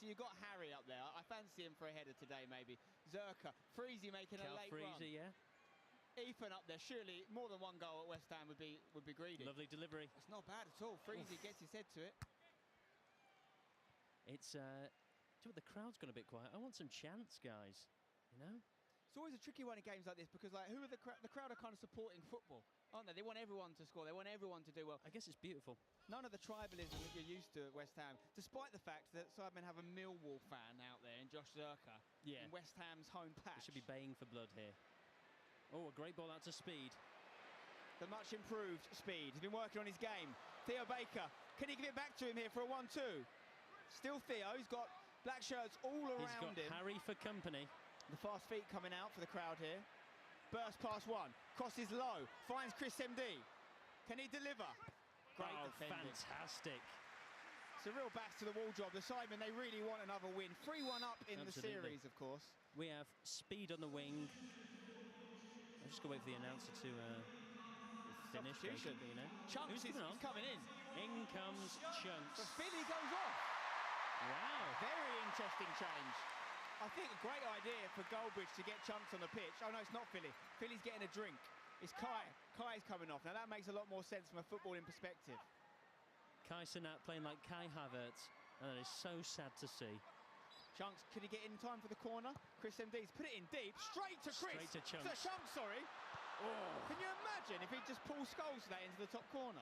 obviously you've got Harry up there. I fancy him for a header today, maybe. Zerka, Freezy making a late run. Yeah. Ethan up there. Surely more than one goal at West Ham would be greedy. Lovely delivery. It's not bad at all. Freezy gets his head to it. It's the crowd's gone a bit quiet. I want some chants, guys. You know. It's always a tricky one in games like this because, like, who are the crowd are kind of supporting football, aren't they? They want everyone to score. They want everyone to do well. I guess it's beautiful. None of the tribalism that you're used to at West Ham, despite the fact that Sidemen have a Millwall fan out there in Josh Zerka in West Ham's home patch. They should be baying for blood here. Oh, a great ball out to Speed. The much improved Speed. He's been working on his game. Theo Baker, can he give it back to him here for a 1-2? Still Theo, he's got black shirts all around him. He's got Harry for company. The fast feet coming out for the crowd here. Burst past one, crosses low, finds Chris MD. Can he deliver? Great defending. Fantastic. It's a real back to the wall job. The Sidemen, they really want another win. 3-1 up in the series, of course. We have Speed on the wing. I'm just going to wait for the announcer to finish. You know. Chunks is coming in. In comes Chunks. But Philly goes off. Wow. Very interesting change. I think a great idea for Goldbridge to get Chunks on the pitch. Oh, no, it's not Philly. Philly's getting a drink. It's Kai. Kai's coming off. Now, that makes a lot more sense from a footballing perspective. Kai Cenat playing like Kai Havertz. And that is so sad to see. Chunks, can he get in time for the corner? Chris MD's put it in deep, straight to Chris. Straight to Chunks. Chunks, sorry. Oh. Can you imagine if he just pulls Scholes that into the top corner?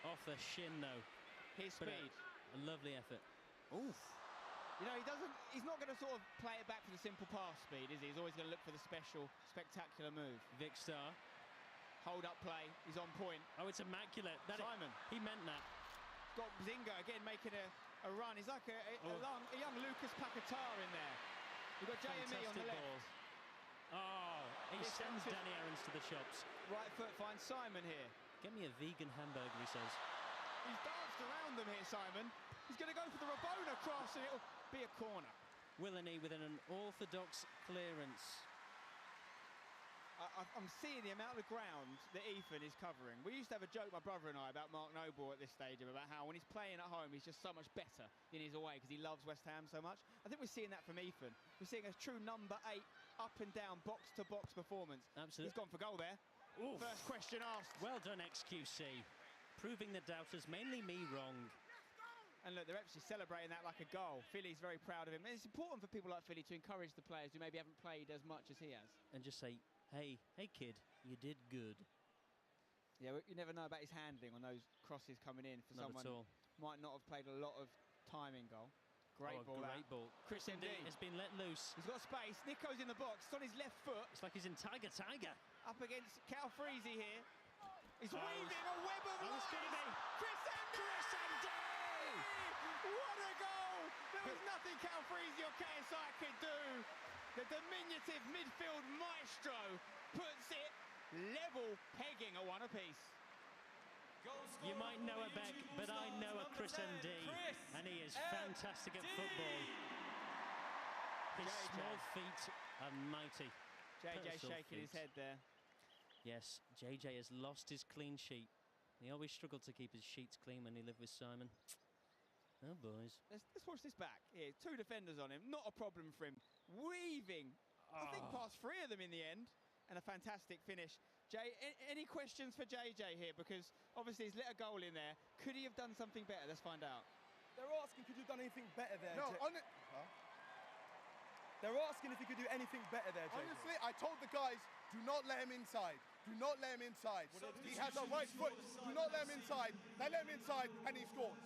Off the shin, though. Here's Speed. A lovely effort. Oof. You know, he's not going to sort of play it back for the simple pass, Speed, is he? He's always going to look for the special, spectacular move. Vic Starr. Hold up play, he's on point. Oh, it's immaculate. Simon. He meant that. Got Zinga again making a run. He's like a young Lucas Paquetá in there. We've got JME on the left. Oh, he sends Danny Aarons to the shops. Right foot finds Simon here. Get me a vegan hamburger, he says. He's danced around them here, Simon. He's going to go for the Rabona cross and it'll be a corner. Willeney within an orthodox clearance. I'm seeing the amount of ground that Ethan is covering. We used to have a joke, my brother and I, about Mark Noble at this stadium, about how when he's playing at home, he's just so much better than he's away because he loves West Ham so much. I think we're seeing that from Ethan. We're seeing a true number 8 up and down, box-to-box performance. Absolutely. He's gone for goal there. Oof. First question asked. Well done, XQC. Proving the doubters, mainly me, wrong. And look, they're actually celebrating that like a goal. Philly's very proud of him. And it's important for people like Philly to encourage the players who maybe haven't played as much as he has. And just say, hey kid, you did good. Yeah, you never know about his handling on those crosses coming in for someone who might not have played a lot of time in goal. Great ball. Great ball. Chris MD has been let loose. He's got space. Nico's in the box. It's on his left foot. It's like he's in Tiger. Up against Cal Freezy here. He's weaving a web of lies. Chris MD! What a goal! There was nothing Cal Frezy or KSI could do. The diminutive midfield maestro puts it level, pegging at one apiece. You might know a Beck, but I know a Chris MD, and he is fantastic at football. His small feet are mighty. JJ shaking his head there. Yes, JJ has lost his clean sheet. He always struggled to keep his sheets clean when he lived with Simon. Oh, boys. Let's watch this back. Here, 2 defenders on him. Not a problem for him. Weaving. I think past 3 of them in the end. And a fantastic finish. Jay, any questions for JJ here? Because obviously he's let a goal in there. Could he have done something better? Let's find out. They're asking, could you have done anything better there? No, they're asking if he could do anything better there, JJ. Honestly, I told the guys, do not let him inside. Do not let him inside. He has a right foot. Do not let him inside. They let him inside and he scores.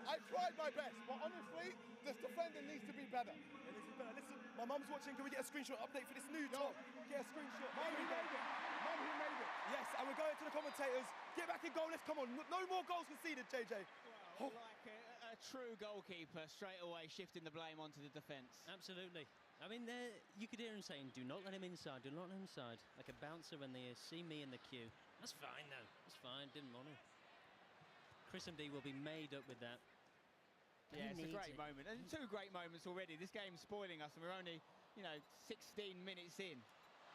I tried my best, but honestly, this defender needs to be better. Yeah, this is better. Listen, my mum's watching. Can we get a screenshot update for this new top? Get a screenshot. Mum, he made it. Mum, he made it. Yes, and we're going to the commentators. Get back in goal. Let's come on. No more goals conceded, JJ. Well, like a true goalkeeper, straight away shifting the blame onto the defence. Absolutely. I mean, you could hear him saying, do not let him inside, do not let him inside. Like a bouncer when they see me in the queue. That's fine, though. That's fine. Didn't want to. Chris MD will be made up with that. Yeah, it's a great moment. And 2 great moments already. This game's spoiling us, and we're only, 16 minutes in.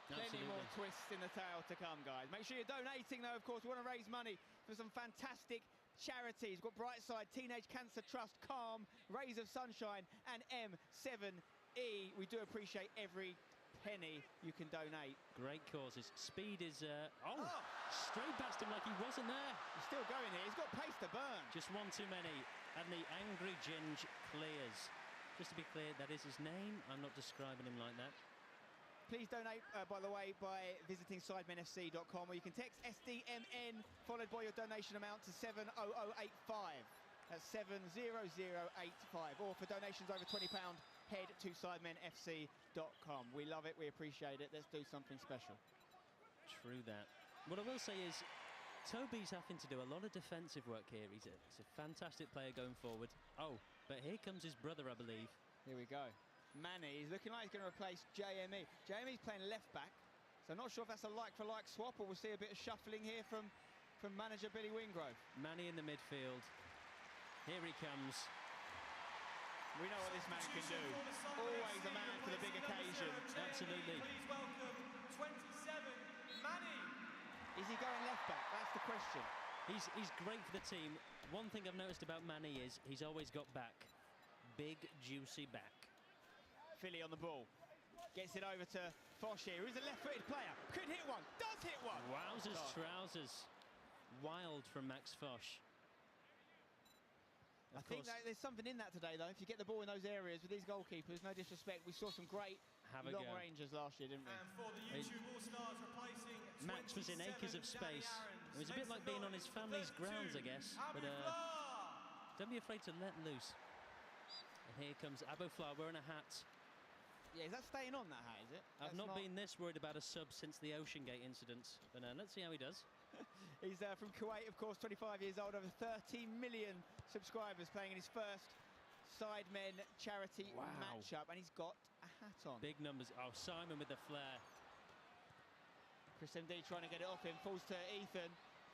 Plenty more twists in the tale to come, guys. Make sure you're donating, though, of course. We want to raise money for some fantastic charities. We've got Brightside, Teenage Cancer Trust, Calm, Rays of Sunshine, and M7E. We do appreciate every penny you can donate. Great causes. Speed is... straight past him like he wasn't there. He's still going here. He's got pace to burn. Just one too many. And the Angry Ginge clears. Just to be clear, that is his name. I'm not describing him like that. Please donate, by the way, by visiting sidemenfc.com, or you can text SDMN followed by your donation amount to 70085. That's 70085. Or for donations over £20, head to sidemenfc.com. We love it. We appreciate it. Let's do something special. True that. What I will say is, Toby's having to do a lot of defensive work here. He's a fantastic player going forward. Oh, but here comes his brother, I believe. Here we go. Manny, he's looking like he's going to replace JME. JME's playing left back, so I'm not sure if that's a like-for-like swap, or we'll see a bit of shuffling here from manager Billy Wingrove. Manny in the midfield. Here he comes. We know what this man can do. Always a man for the big occasion. Absolutely. Please welcome 27, Manny. Is he going left back? That's the question. He's great for the team. One thing I've noticed about Manny is he's always got back. Big, juicy back. Philly on the ball. Gets it over to Fosh here, who's a left-footed player. Could hit one. Does hit one. Wowzers, trousers. Wild from Max Fosh. I think that there's something in that today, though. If you get the ball in those areas with these goalkeepers, no disrespect, we saw some great long rangers last year, didn't we? And for the YouTube All-Stars replacing Max was in acres of space. It was a bit like being on his family's grounds, I guess. But don't be afraid to let loose. And here comes Abo Fla wearing a hat. Yeah, is that staying on, that hat, is it? I've not been this worried about a sub since the Ocean Gate incident. But let's see how he does. He's from Kuwait, of course, 25 years old, over 30 million subscribers, playing in his first Sidemen charity matchup, and he's got a hat on. Big numbers. Oh, Simon with the flair. Chris MD trying to get it off him, falls to Ethan.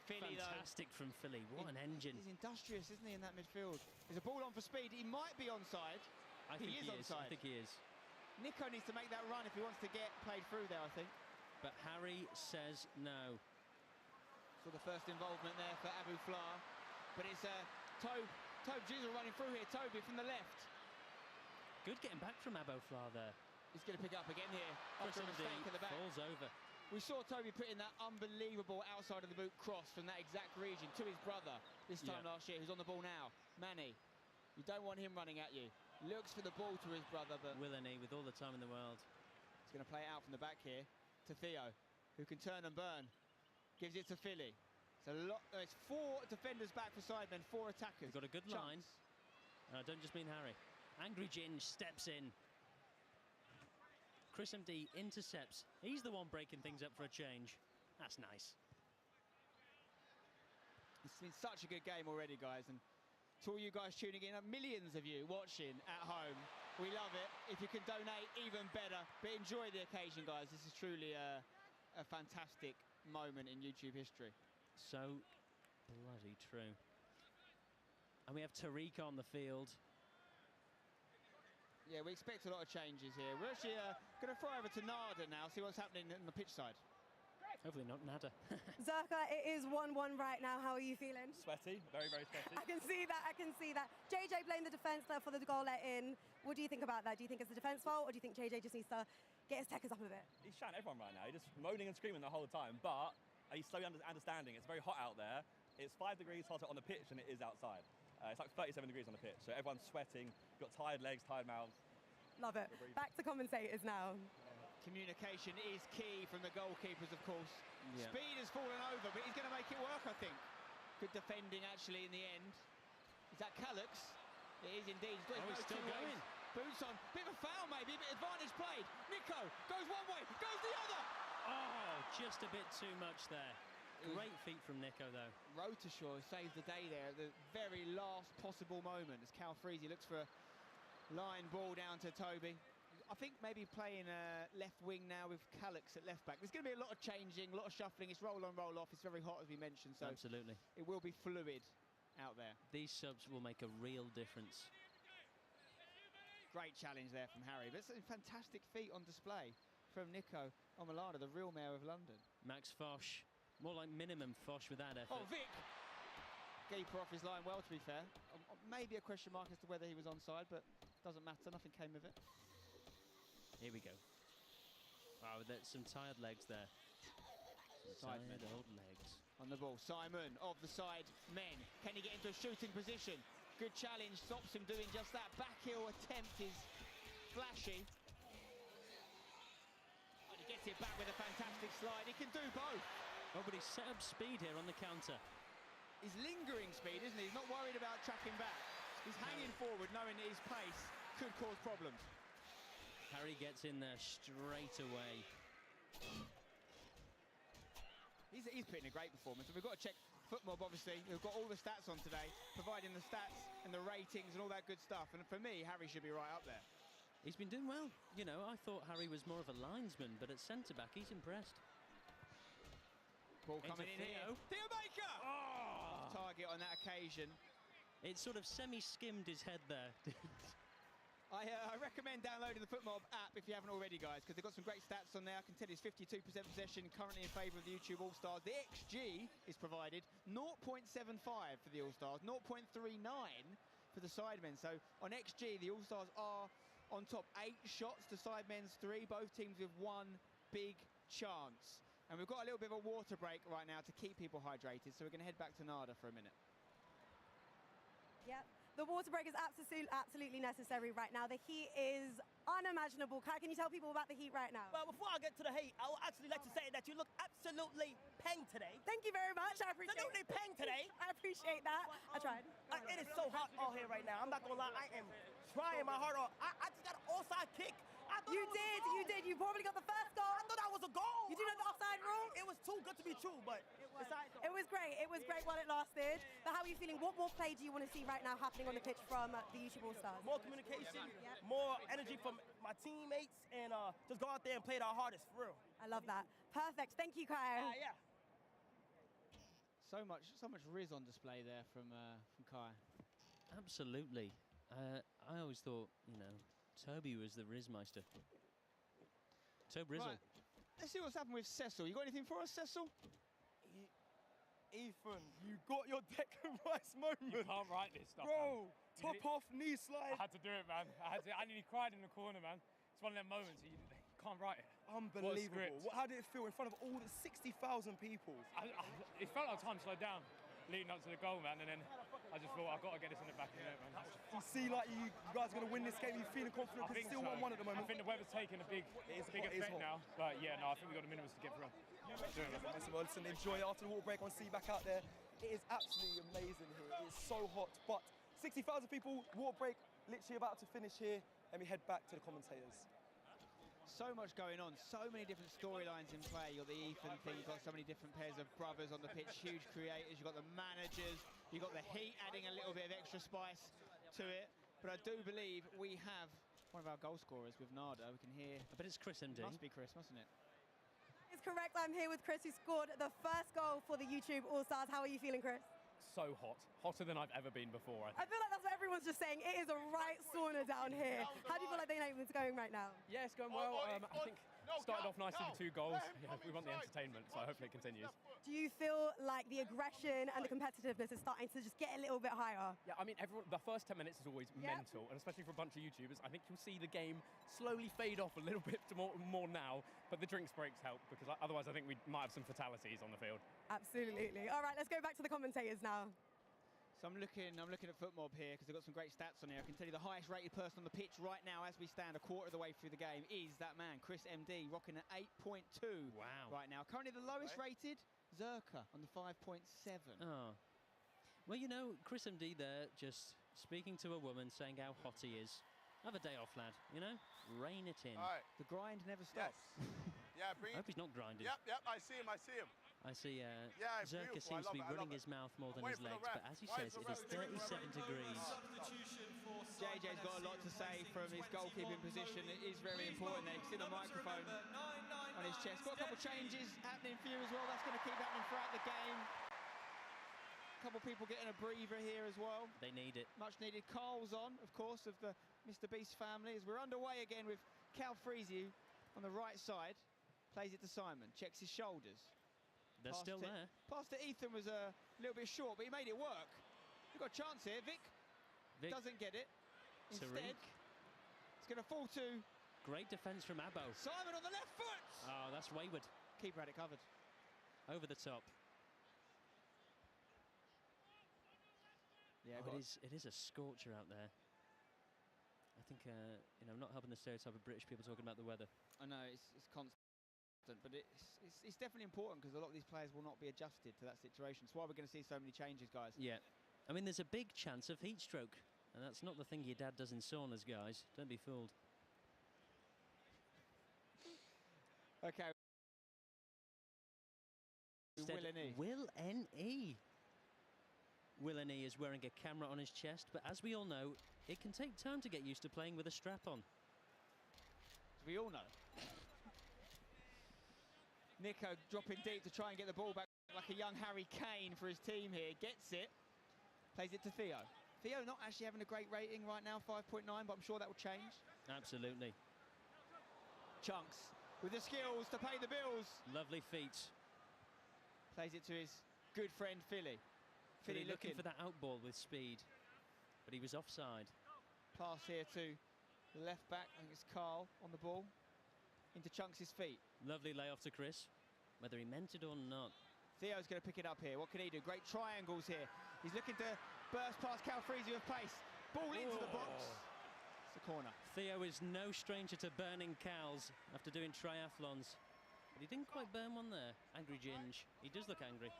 Philly, fantastic from Philly. What an engine. He's industrious, isn't he, in that midfield? There's a ball on for speed. He might be onside. I think he is onside. I think he is. Nico needs to make that run if he wants to get played through there, I think. But Harry says no. So the first involvement there for Abu Fla. But it's Tobe Jizzle running through here. Toby from the left. Good getting back from Abo Fla there. He's going to pick up again here after a mistake at the back. Falls over. We saw Toby put in that unbelievable outside of the boot cross from that exact region to his brother this time last year, who's on the ball now. Manny, you don't want him running at you. Looks for the ball to his brother, but... Willany with all the time in the world. He's going to play it out from the back here to Theo, who can turn and burn. Gives it to Philly. It's 4 defenders back for Sidemen, 4 attackers. He's got a good line. I don't just mean Harry. Angry Ginge steps in. Chris MD intercepts. He's the one breaking things up for a change. That's nice. It's been such a good game already, guys, and to all you guys tuning in, millions of you watching at home, we love it. If you can donate, even better. But enjoy the occasion, guys. This is truly a fantastic moment in YouTube history. So bloody true. And we have Tariq on the field. Yeah, we expect a lot of changes here. We're actually going to fly over to Nada now, see what's happening on the pitch side. Hopefully not Nada. Zerka, it is 1-1 right now. How are you feeling? Sweaty, very, very sweaty. I can see that, I can see that. JJ blamed the defence there for the goal let in. What do you think about that? Do you think it's the defence fault, or do you think JJ just needs to get his techers up a bit? He's shouting at everyone right now. He's just moaning and screaming the whole time, but he's slowly understanding. It's very hot out there. It's 5 degrees hotter on the pitch than it is outside. It's like 37 degrees on the pitch, so everyone's sweating. You've got tired legs, tired mouths. Love it. Back to commentators now. Communication is key from the goalkeepers, of course. Yeah. Speed has fallen over, but he's going to make it work, I think. Good defending, actually, in the end. Is that Calix? It is indeed. He's still going. Boots on. Bit of a foul, maybe. Bit of advantage played. Nico goes one way, goes the other. Oh, just a bit too much there. Great feet from Nico, though. Rotashaw saves the day there at the very last possible moment as Cal Freezy looks for a line ball down to Toby. I think maybe playing left wing now with Calix at left back. There's going to be a lot of changing, a lot of shuffling. It's roll on, roll off. It's very hot, as we mentioned. So absolutely. It will be fluid out there. These subs will make a real difference. Great challenge there from Harry. But it's a fantastic feat on display from Nico Omalada, the real mayor of London. Max Fosh. More like minimum Fosh with that effort. Oh, Vic! keeper off his line well, to be fair. Maybe a question mark as to whether he was onside, but doesn't matter. Nothing came of it. Here we go. Wow, there's some tired legs there. Sidemen. Tired old legs. On the ball, Simon of the Sidemen. Can he get into a shooting position? Good challenge, stops him doing just that. Back heel attempt is flashy. And he gets it back with a fantastic slide. He can do both. Oh, but he's set up speed here on the counter. He's lingering speed, isn't he? He's not worried about tracking back. He's hanging forward, knowing that his pace could cause problems. Harry gets in there straight away. He's putting a great performance. And we've got to check FootMob, obviously, who've got all the stats on today, providing the stats and the ratings and all that good stuff. And for me, Harry should be right up there. He's been doing well. You know, I thought Harry was more of a linesman, but at centre-back, he's impressed. Ball coming in here. Theo Baker! Oh! Off target on that occasion. It sort of semi-skimmed his head there. I recommend downloading the FootMob app if you haven't already, guys, because they've got some great stats on there. I can tell you it's 52% possession, currently in favour of the YouTube All-Stars. The XG is provided, 0.75 for the All-Stars, 0.39 for the Sidemen. So on XG, the All-Stars are on top. 8 shots to Sidemen's 3, both teams with 1 big chance. And we've got a little bit of a water break right now to keep people hydrated, so we're going to head back to Nada for a minute. Yep. The water break is absolutely necessary right now. The heat is unimaginable. Kai, can you tell people about the heat right now? Well, before I get to the heat, I would actually like to say that you look absolutely peng today. Thank you very much. I appreciate Absolutely peng today. I appreciate that. I tried. It is so hot out here right now. I'm not going to lie. I am trying my heart off. I just got an offside kick. You did. You probably got the first goal. I thought that was a goal. You do know the offside rule? It was too good to be true, but It was great. It was great while it lasted. But how are you feeling? What more play do you want to see right now happening on the pitch from the YouTube All-Stars? more communication, Yep. more energy from my teammates, and just go out there and play our hardest, for real. I love that. Perfect. Thank you, Kai. Yeah. So much Riz on display there from Kai. Absolutely. I always thought, you know, Toby was the Rizmeister. Toby Rizzle. Right. Let's see what's happened with Cecil. You got anything for us, Cecil? Ethan, you got your Declan Rice moment. You can't write this stuff, Bro, man. top off, knee slide. I had to do it, man. I nearly cried in the corner, man. It's one of them moments you can't write it. Unbelievable. How did it feel in front of all the 60,000 people? It felt like time slowed down leading up to the goal, man, and then I just thought, I've got to get this in the back of the net, man. You see like you guys are going to win this game, you feeling confident because it's still 1-1 at the moment? I think the weather's taken a big effect now, but yeah, no, I think we've got the minimums to get through. Listen, enjoy it after the water break. On see you back out there. It is absolutely amazing here. It is so hot, but 60,000 people, water break literally about to finish here, and we head back to the commentators. So much going on, so many different storylines in play. You've got the Ethan thing, you've got so many different pairs of brothers on the pitch, huge creators, you've got the managers, you've got the heat adding a little bit of extra spice to it. But I do believe we have one of our goal scorers with Nada. We can hear. I bet it's Chris MD. Must be Chris, mustn't it? It's correct. I'm here with Chris, who scored the first goal for the YouTube All-Stars. How are you feeling, Chris? So hot. Hotter than I've ever been before, I think. I feel like that's what everyone's just saying. It is a right sauna down here. How do you feel like the game's going right now? Yeah, it's going well. I think started off nicely with 2 goals. Yeah, we want the entertainment, so hopefully it continues. Do you feel like the aggression and the competitiveness is starting to just get a little bit higher? Yeah, I mean, the first 10 minutes is always mental, and especially for a bunch of YouTubers, I think you'll see the game slowly fade off a little bit to more now, but the drinks breaks help, because otherwise I think we might have some fatalities on the field. Absolutely. All right, let's go back to the commentators now. So I'm looking at FootMob here because they've got some great stats on here. I can tell you the highest rated person on the pitch right now as we stand a quarter of the way through the game is that man, Chris MD, rocking an 8.2 right now. Currently the lowest rated, Zerka, on the 5.7. Oh. Well, you know, Chris MD there just speaking to a woman saying how hot he is. Have a day off, lad, you know? Rein it in. All right. The grind never stops. Yeah, bring I hope he's not grinding. Yep, I see him. I see it's Zerka beautiful. seems to be I love running it. his mouth more than Wait his for the legs, ref. but as he Wait says, for it the is ref. 37 degrees. JJ's got a lot to say from his goalkeeping position. It is very important there. You can see the microphone on his chest. Got a couple of changes happening for you as well. That's going to keep happening throughout the game. A couple of people getting a breather here as well. They need it. Much needed. Carl's on, of course, of the Mr. Beast family. As we're underway again with Cal Freezy on the right side. Plays it to Simon. Checks his shoulders. They're still there. Pass to Ethan was a little bit short, but he made it work. We've got a chance here. Vic doesn't get it. Instead, Tariq. it's going to fall to... Great defence from Abbo. Simon on the left foot! Oh, that's wayward. Keeper had it covered. Over the top. Yeah, Oh, it is a scorcher out there. I think, you know, I'm not helping the stereotype of British people talking about the weather. I know, it's constant, but it's definitely important because a lot of these players will not be adjusted to that situation. That's why we're going to see so many changes, guys. Yeah. I mean, there's a big chance of heat stroke, and that's not the thing your dad does in saunas, guys. Don't be fooled. Okay. Will N.E. Will N.E. is wearing a camera on his chest, but as we all know, it can take time to get used to playing with a strap on. As we all know. Nico dropping deep to try and get the ball back like a young Harry Kane for his team here. Gets it. Plays it to Theo. Theo not actually having a great rating right now, 5.9, but I'm sure that will change. Absolutely. Chunks with the skills to pay the bills. Lovely feet. Plays it to his good friend Philly. Philly looking for that outball with speed, but he was offside. Pass here to the left back. I think it's Carl on the ball. Into Chunks' feet. Lovely layoff to Chris, whether he meant it or not. Theo's going to pick it up here. What can he do? Great triangles here. He's looking to burst past Calfreezy with pace. Ball into the box. It's a corner. Theo is no stranger to burning cows after doing triathlons. But he didn't quite burn one there. Angry Ginge. He does look angry.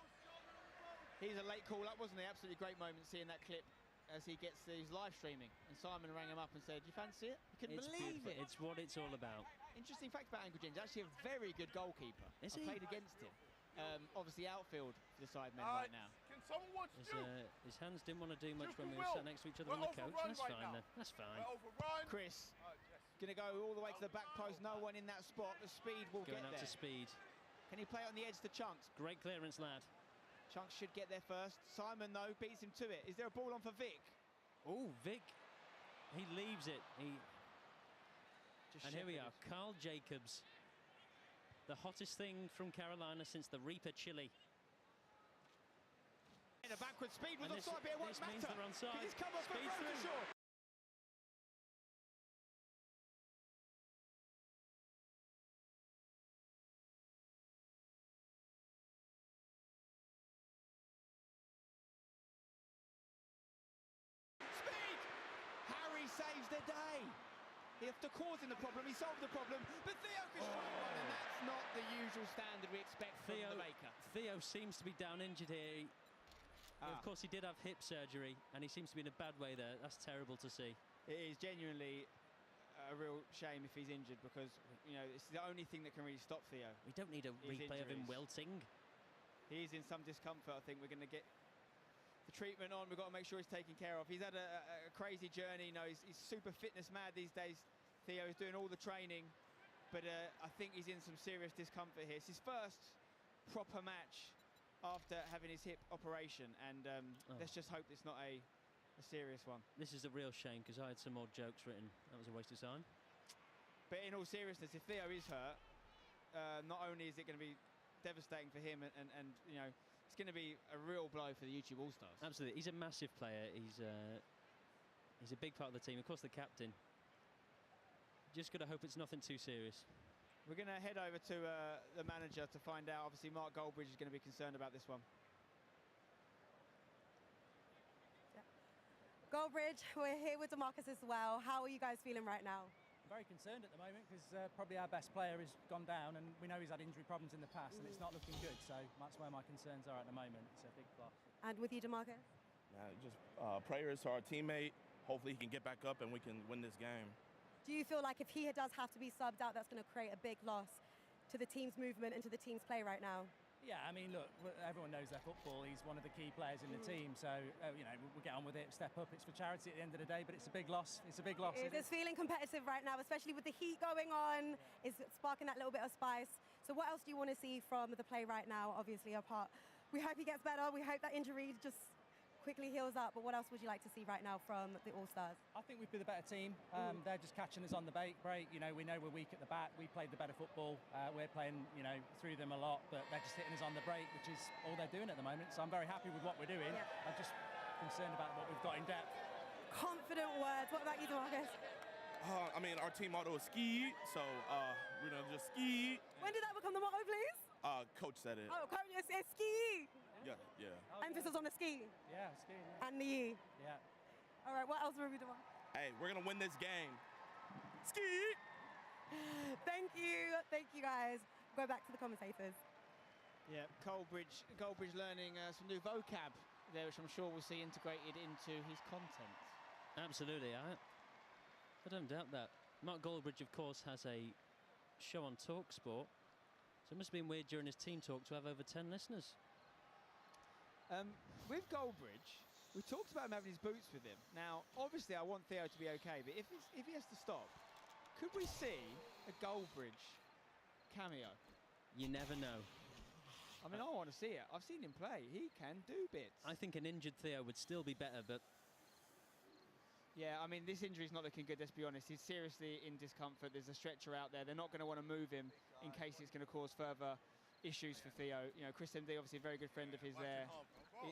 He's a late call-up, wasn't he? Absolutely great moment seeing that clip as he gets these live streaming. And Simon rang him up and said, "You fancy it?" You couldn't believe it. It's what it's all about. Interesting fact about Angry Ginge, actually a very good goalkeeper. Is I he? played against him. Obviously outfield for the Sidemen right now. Can someone watch His hands didn't want to do much when we were Will. sat next to each other on the coach. That's right fine now. then. That's fine. Overrun. Chris going to go all the way to the back post. No one in that spot. The speed will Going get out there. to speed. Can he play it on the edge to Chunks? Great clearance, lad. Chunks should get there first. Simon, though, beats him to it. Is there a ball on for Vic? Oh, Vic. He leaves it. And here we are, shepherded. Carl Jacobs. The hottest thing from Carolina since the Reaper chili. In a backward speed was And this offside, but it won't means matter. they're onside. 'Cause he's come off and Speed thrown to through. shore. Speed! Harry saves the day. After causing the problem, he solved the problem, but Theo can strike one, and that's not the usual standard we expect from the maker. Theo seems to be down injured here. Of Ah. course, he did have hip surgery, and he seems to be in a bad way there. That's terrible to see. It is genuinely a real shame if he's injured because, you know, it's the only thing that can really stop Theo. We don't need a His replay of him injuries. welting. He's in some discomfort. I think we're going to get the treatment on. We've got to make sure he's taken care of. He's had a crazy journey. You know, he's super fitness mad these days. Theo's doing all the training, but I think he's in some serious discomfort here. It's his first proper match after having his hip operation, and let's just hope it's not a serious one. This is a real shame because I had some more jokes written. That was a waste of time. But in all seriousness, if Theo is hurt, not only is it going to be devastating for him, and you know, it's going to be a real blow for the YouTube All-Stars. Absolutely, he's a massive player. He's a big part of the team. Of course, the captain. Just got to hope it's nothing too serious. We're going to head over to the manager to find out. Obviously, Mark Goldbridge is going to be concerned about this one. Goldbridge, we're here with DeMarcus as well. How are you guys feeling right now? Very concerned at the moment because probably our best player has gone down, and we know he's had injury problems in the past, and it's not looking good. So that's where my concerns are at the moment. It's a big loss. And with you, DeMarcus? Just prayers to our teammate. Hopefully he can get back up and we can win this game. Do you feel like if he does have to be subbed out, that's going to create a big loss to the team's movement and to the team's play right now? Yeah, I mean, look, everyone knows their football. He's one of the key players in the team, so you know, we'll get on with it, step up. It's for charity at the end of the day, but it's a big loss. It's a big loss. It's feeling competitive right now, especially with the heat going on. It's sparking that little bit of spice. So what else do you want to see from the play right now? Obviously, apart, we hope he gets better. We hope that injury just quickly heals up. But what else would you like to see right now from the All-Stars? I think we've been the better team. They're just catching us on the break. You know, we know we're weak at the back. We played the better football. We're playing, you know, through them a lot, but they're just hitting us on the break, which is all they're doing at the moment. So I'm very happy with what we're doing. I just concerned about what we've got in depth. Confident words. What about you, Demarcus? I mean, our team motto is ski, so we're gonna just ski. When did that become the motto, please? Coach said it. Oh, coach, it's ski. Yeah. Emphasis on the ski. Yeah, skiing. Yeah. And the E. Yeah. All right, what else were we doing? Hey, we're gonna win this game. Ski. Thank you guys. Go back to the commentators. Yeah, Goldbridge learning some new vocab there, which I'm sure we'll see integrated into his content. Absolutely, I don't doubt that. Mark Goldbridge, of course, has a show on TalkSport, so it must have been weird during his team talk to have over 10 listeners. With Goldbridge, we talked about him having his boots with him. Now, obviously, I want Theo to be okay, but if he has to stop, could we see a Goldbridge cameo? You never know. I mean, I want to see it. I've seen him play. He can do bits. I think an injured Theo would still be better, but... Yeah, I mean, this injury's not looking good, let's be honest. He's seriously in discomfort. There's a stretcher out there. They're not going to want to move him in case it's going to cause further issues for Theo. You know, Chris MD, obviously a very good friend of his there,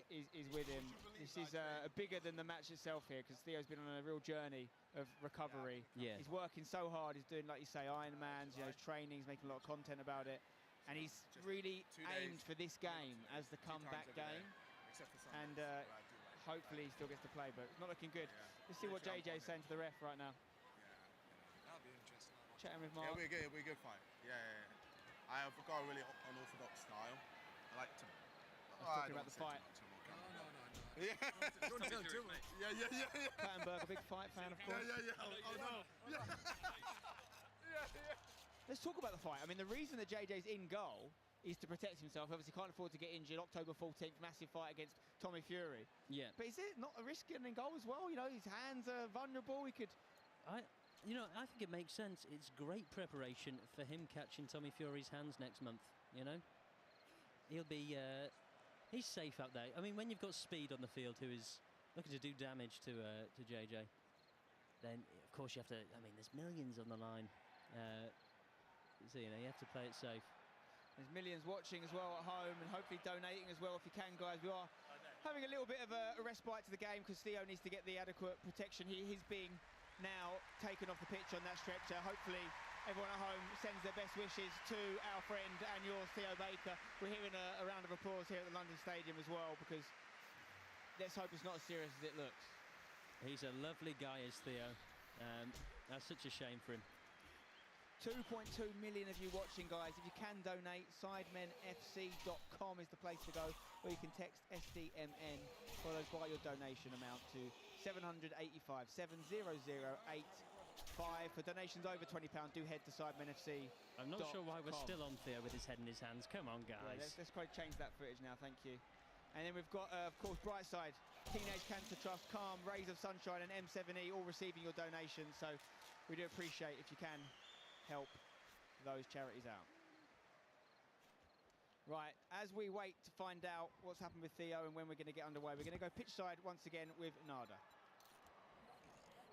is with him. This is bigger than the match itself here, because Theo's been on a real journey of recovery. Yeah. He's working so hard. He's doing, like you say, Ironmans, you know, training. He's making a lot of content about it. And he's really aimed for this game as the comeback game. And hopefully he still gets to play, but it's not looking good. Let's see what JJ's saying to the ref right now. That'll be interesting. Chatting with Mark. Yeah, it'll be a good fight. Yeah. I've got a really unorthodox style. I like to... Talking about the fight. No. Yeah. Plattenberg, a big fight fan, of course. Yeah. Oh, no. Yeah. Let's talk about the fight. I mean, the reason that JJ's in goal is to protect himself. Obviously, can't afford to get injured. October 14th, massive fight against Tommy Fury. Yeah. But is it not a risk getting in goal as well? You know, his hands are vulnerable. He could... I think it makes sense. It's great preparation for him catching Tommy Fury's hands next month, you know? He'll be... he's safe out there. I mean, when you've got Speed on the field who is looking to do damage to JJ, then, of course, you have to... I mean, there's millions on the line. So, you know, you have to play it safe. There's millions watching as well at home and hopefully donating as well if you can, guys. We are having a little bit of a respite to the game because Theo needs to get the adequate protection. He's being now taken off the pitch on that stretcher. Hopefully everyone at home sends their best wishes to our friend and yours, Theo Baker. We're hearing a round of applause here at the London Stadium as well because let's hope it's not as serious as it looks. He's a lovely guy, is Theo. That's such a shame for him. 2.2 million of you watching, guys. If you can donate, sidemenfc.com is the place to go, or you can text SDMN followed by your donation amount to 785 70085. For donations over £20, do head to sidemenfc. I'm not sure why we're still on Theo with his head in his hands. Come on, guys. Yeah, let's quite change that footage now, thank you. And then we've got, of course, Brightside, Teenage Cancer Trust, Calm, Rays of Sunshine and M7E all receiving your donations. So we do appreciate if you can help those charities out. Right, as we wait to find out what's happened with Theo and when we're going to get underway, we're going to go pitch side once again with Nada.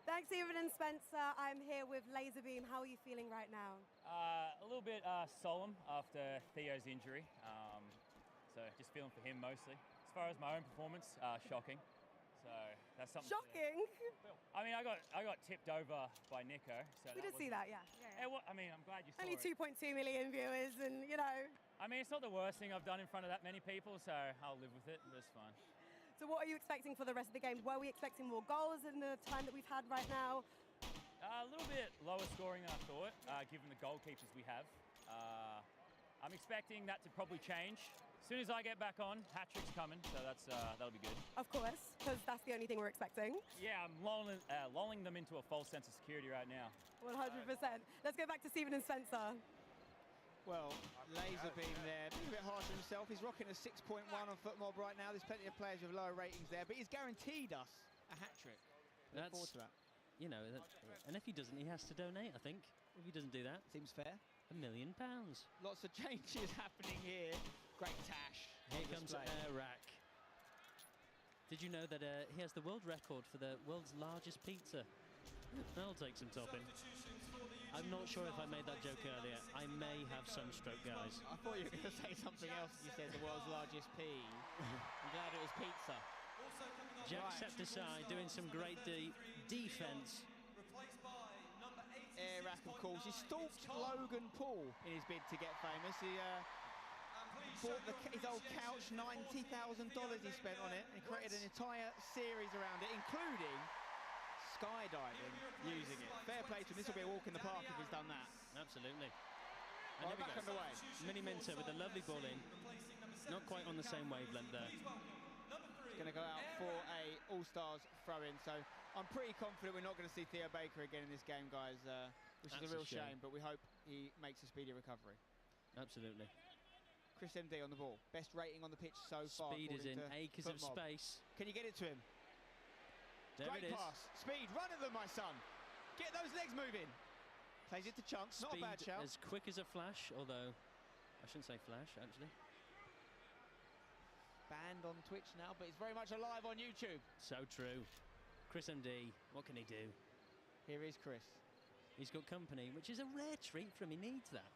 Thanks, Stephen and Spencer. I'm here with Laserbeam. How are you feeling right now? A little bit solemn after Theo's injury, so just feeling for him mostly. As far as my own performance, shocking. So that's something. Shocking. I mean, I got tipped over by Nico. So we did see that, yeah. I mean, I'm glad you saw Only it. 2.2 million viewers, and you know. I mean, it's not the worst thing I've done in front of that many people, so I'll live with it. That's fine. So what are you expecting for the rest of the game? Were we expecting more goals in the time that we've had right now? A little bit lower scoring than I thought, given the goalkeepers we have. I'm expecting that to probably change. As soon as I get back on, hat-trick's coming, so that'll be good. Of course, because that's the only thing we're expecting. Yeah, I'm lulling them into a false sense of security right now. 100%. Let's go back to Stephen and Spencer. Well, Laserbeam there, being a bit harsh on himself. He's rocking a 6.1 on FootMob right now. There's plenty of players with lower ratings there, but he's guaranteed us a hat-trick. Look forward to that. You know, and if he doesn't, he has to donate, I think. If he doesn't do that. Seems fair. £1 million. Lots of changes happening here. Great Tash. Here comes Iraq. Did you know that he has the world record for the world's largest pizza? That'll take some topping. I'm not sure if I made that joke earlier. I may have sunstroke, guys. I thought you were going to say something else. You said the world's largest pea. I'm glad it was pizza. Jack stepped aside, doing some great defence. Arak, of course, he stalked Logan Paul in his bid to get famous. He bought his old couch, $90,000 he spent on it, and created an entire series around it, including skydiving using it. Fair play to him. This will be a walk in the park if he's done that. Absolutely. And Right, there we back go. underway. Mini Minter with a lovely ball in. Not quite on the same wavelength there. It's going to go out for a All-Stars throw-in, so I'm pretty confident we're not going to see Theo Baker again in this game, guys, which is a real shame, but we hope he makes a speedy recovery. Absolutely. Chris MD on the ball. Best rating on the pitch so far. Speed is in, acres of Footmob. space. Can you get it to him? There Great it is. pass. Speed, run at them, my son. Get those legs moving. Plays it to Chunks, not a bad Speed shout. as quick as a flash, although I shouldn't say flash, actually. Banned on Twitch now, but it's very much alive on YouTube. So true. Chris MD, what can he do? Here is Chris. He's got company, which is a rare treat for him. He needs that.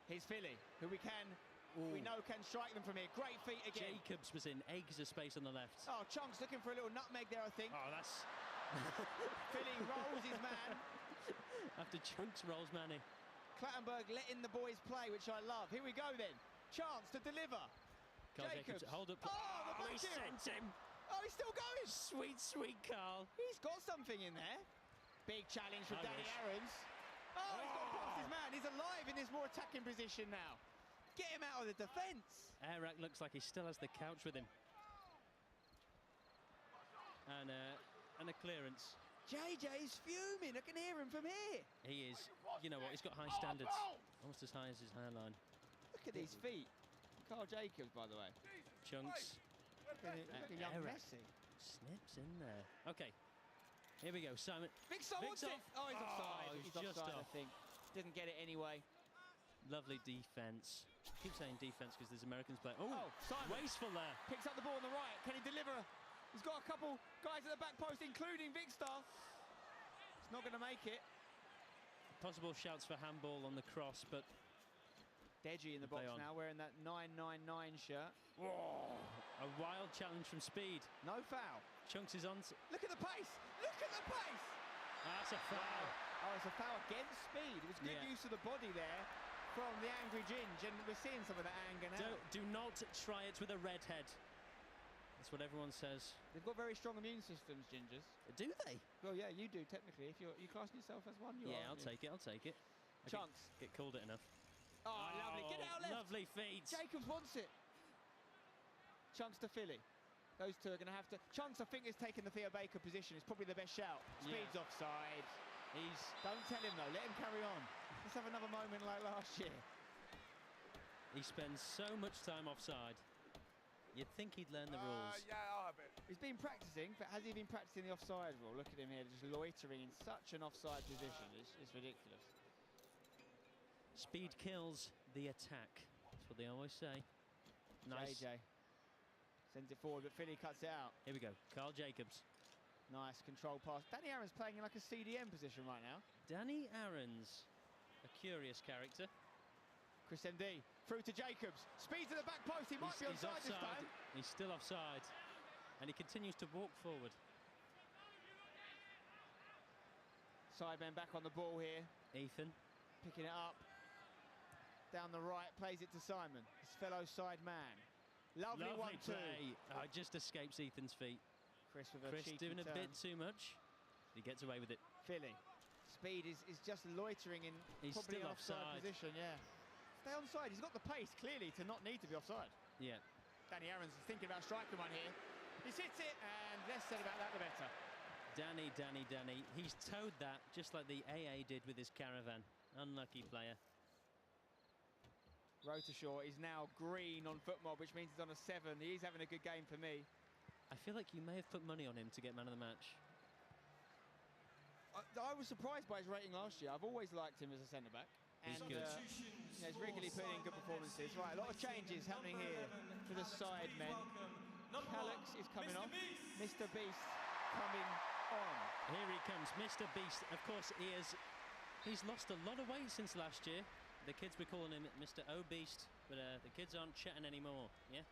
Here's Philly, who we know can strike them from here. Great feet again. Jacobs was in acres of space on the left. Oh, Chunks looking for a little nutmeg there, I think. Oh, that's... Philly rolls his man. After Chunks rolls Manny. Clattenburg letting the boys play, which I love. Here we go then. Chance to deliver. Carl Jacobs, hold up. Oh, the back he heel. sent him. Oh, he's still going. Sweet, sweet Carl. He's got something in there. Big challenge from Danny Aarons. Oh, he's got past his man. He's alive in this more attacking position now. Get him out of the defence. Arak looks like he still has the couch with him. And a clearance. JJ's fuming. I can hear him from here. He is. You know what? He's got high standards. Almost as high as his hairline. Look at these feet. Carl Jacobs, by the way. Chunks. Look at young Arak Messi. Snips in there. Okay. Here we go. Simon. Big Star wants it. Oh, he's offside. He's He's just offside, off. I think. Didn't get it anyway. Lovely defence. I keep saying defence because there's Americans playing. Oh, Oh, Simon. wasteful there. Picks up the ball on the right. Can he deliver? He's got a couple guys at the back post, including Vicstar. It's not going to make it. Possible shouts for handball on the cross, but Deji in the box now, wearing that 999 shirt. whoa, a wild challenge from Speed. No foul. Chunks is on. Look at the pace. Look at the pace. That's a foul. Oh, it's a foul against Speed. It was good use of the body there from the angry Ginge, and we're seeing some of that anger now. Do not try it with a redhead. That's what everyone says. They've got very strong immune systems, Gingers. Do they? Well, yeah, you do technically. If you classing yourself as one, you are. I'll take it. I'll take it. I Chunks. Get called it enough. Oh, lovely. Get out left. Lovely feet. Jacobs wants it. Chunks to Philly. Those two are going to have to... Chunks, I think, is taking the Theo Baker position. It's probably the best shout. Speed's offside. Don't tell him, though. Let him carry on. Let's have another moment like last year. He spends so much time offside. You'd think he'd learn the rules. Yeah, I'll have it. He's been practicing, but has he been practicing the offside rule? Look at him here, just loitering in such an offside position. It's ridiculous. Speed kills the attack. That's what they always say. Nice. JJ sends it forward, but Philly cuts it out. Here we go. Carl Jacobs. Nice control pass. Danny Aaron's playing in like a CDM position right now. Danny Aarons, a curious character. Chris MD through to Jacobs. Speed to the back post. He might be He's offside this time. He's still offside. And he continues to walk forward. Sidemen back on the ball here. Ethan. Picking it up. Down the right, plays it to Simon. His fellow side man. Lovely 1-2. play. Oh, it just escapes Ethan's feet. Chris with a cheeky doing a turn. bit too much. He gets away with it. Philly. Speed is just loitering in He's probably still an offside offside. position, yeah. Stay onside. He's got the pace, clearly, to not need to be offside. Yeah. Danny Aaron's thinking about striking one here. He's hit it, and less said about that, the better. Danny. He's towed that just like the AA did with his caravan. Unlucky player. Rotershaw is now green on Footmob, which means he's on a 7. He's having a good game for me. I feel like you may have put money on him to get man of the match. I was surprised by his rating last year. I've always liked him as a centre-back. He's And good. he's regularly putting in good performances. Right, a lot of changes happening here for the Sidemen. Calix is coming off. Mr. Beast coming on. Here he comes, Mr. Beast. Of course, he's lost a lot of weight since last year. The kids were calling him Mr. O'Beast, but the kids aren't chatting anymore, yeah?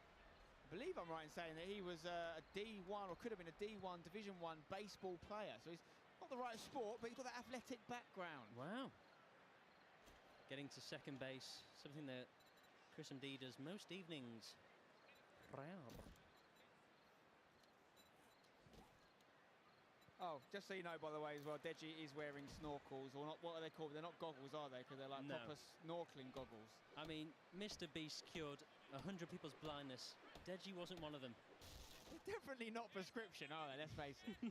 I believe I'm right in saying that he was a D1 or could have been a D1 Division 1 baseball player. So he's not the right sport, but he's got that athletic background. Wow. Getting to second base, something that Chris MD does most evenings. Wow. Oh, just so you know, by the way, as well, Deji is wearing snorkels, or not. What are they called? They're not goggles, are they? Because they're like proper snorkeling goggles. I mean, Mr. Beast cured 100 people's blindness. Deji wasn't one of them. They're definitely not prescription, are they? Let's face it.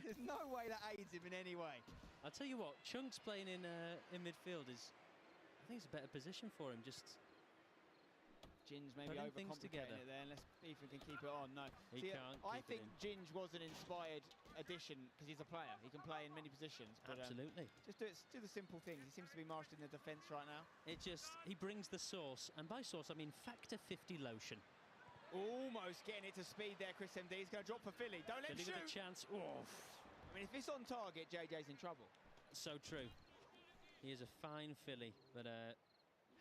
There's no way that aids him in any way. I'll tell you what, Chunks playing in midfield is, I think it's a better position for him. Just Ginge maybe overcomplicating it there, unless Ethan can keep it on. No, he can't. I think Ginge was an inspired addition because he's a player. He can play in many positions. But, absolutely. Just do the simple things. He seems to be marshalling the defence right now. He brings the sauce, and by sauce I mean Factor 50 lotion. Almost getting it to speed there, Chris MD. He's going to drop for Philly. Don't let him shoot. With a chance. Oof. I mean, if it's on target, JJ's in trouble. So true. He is a fine filly, but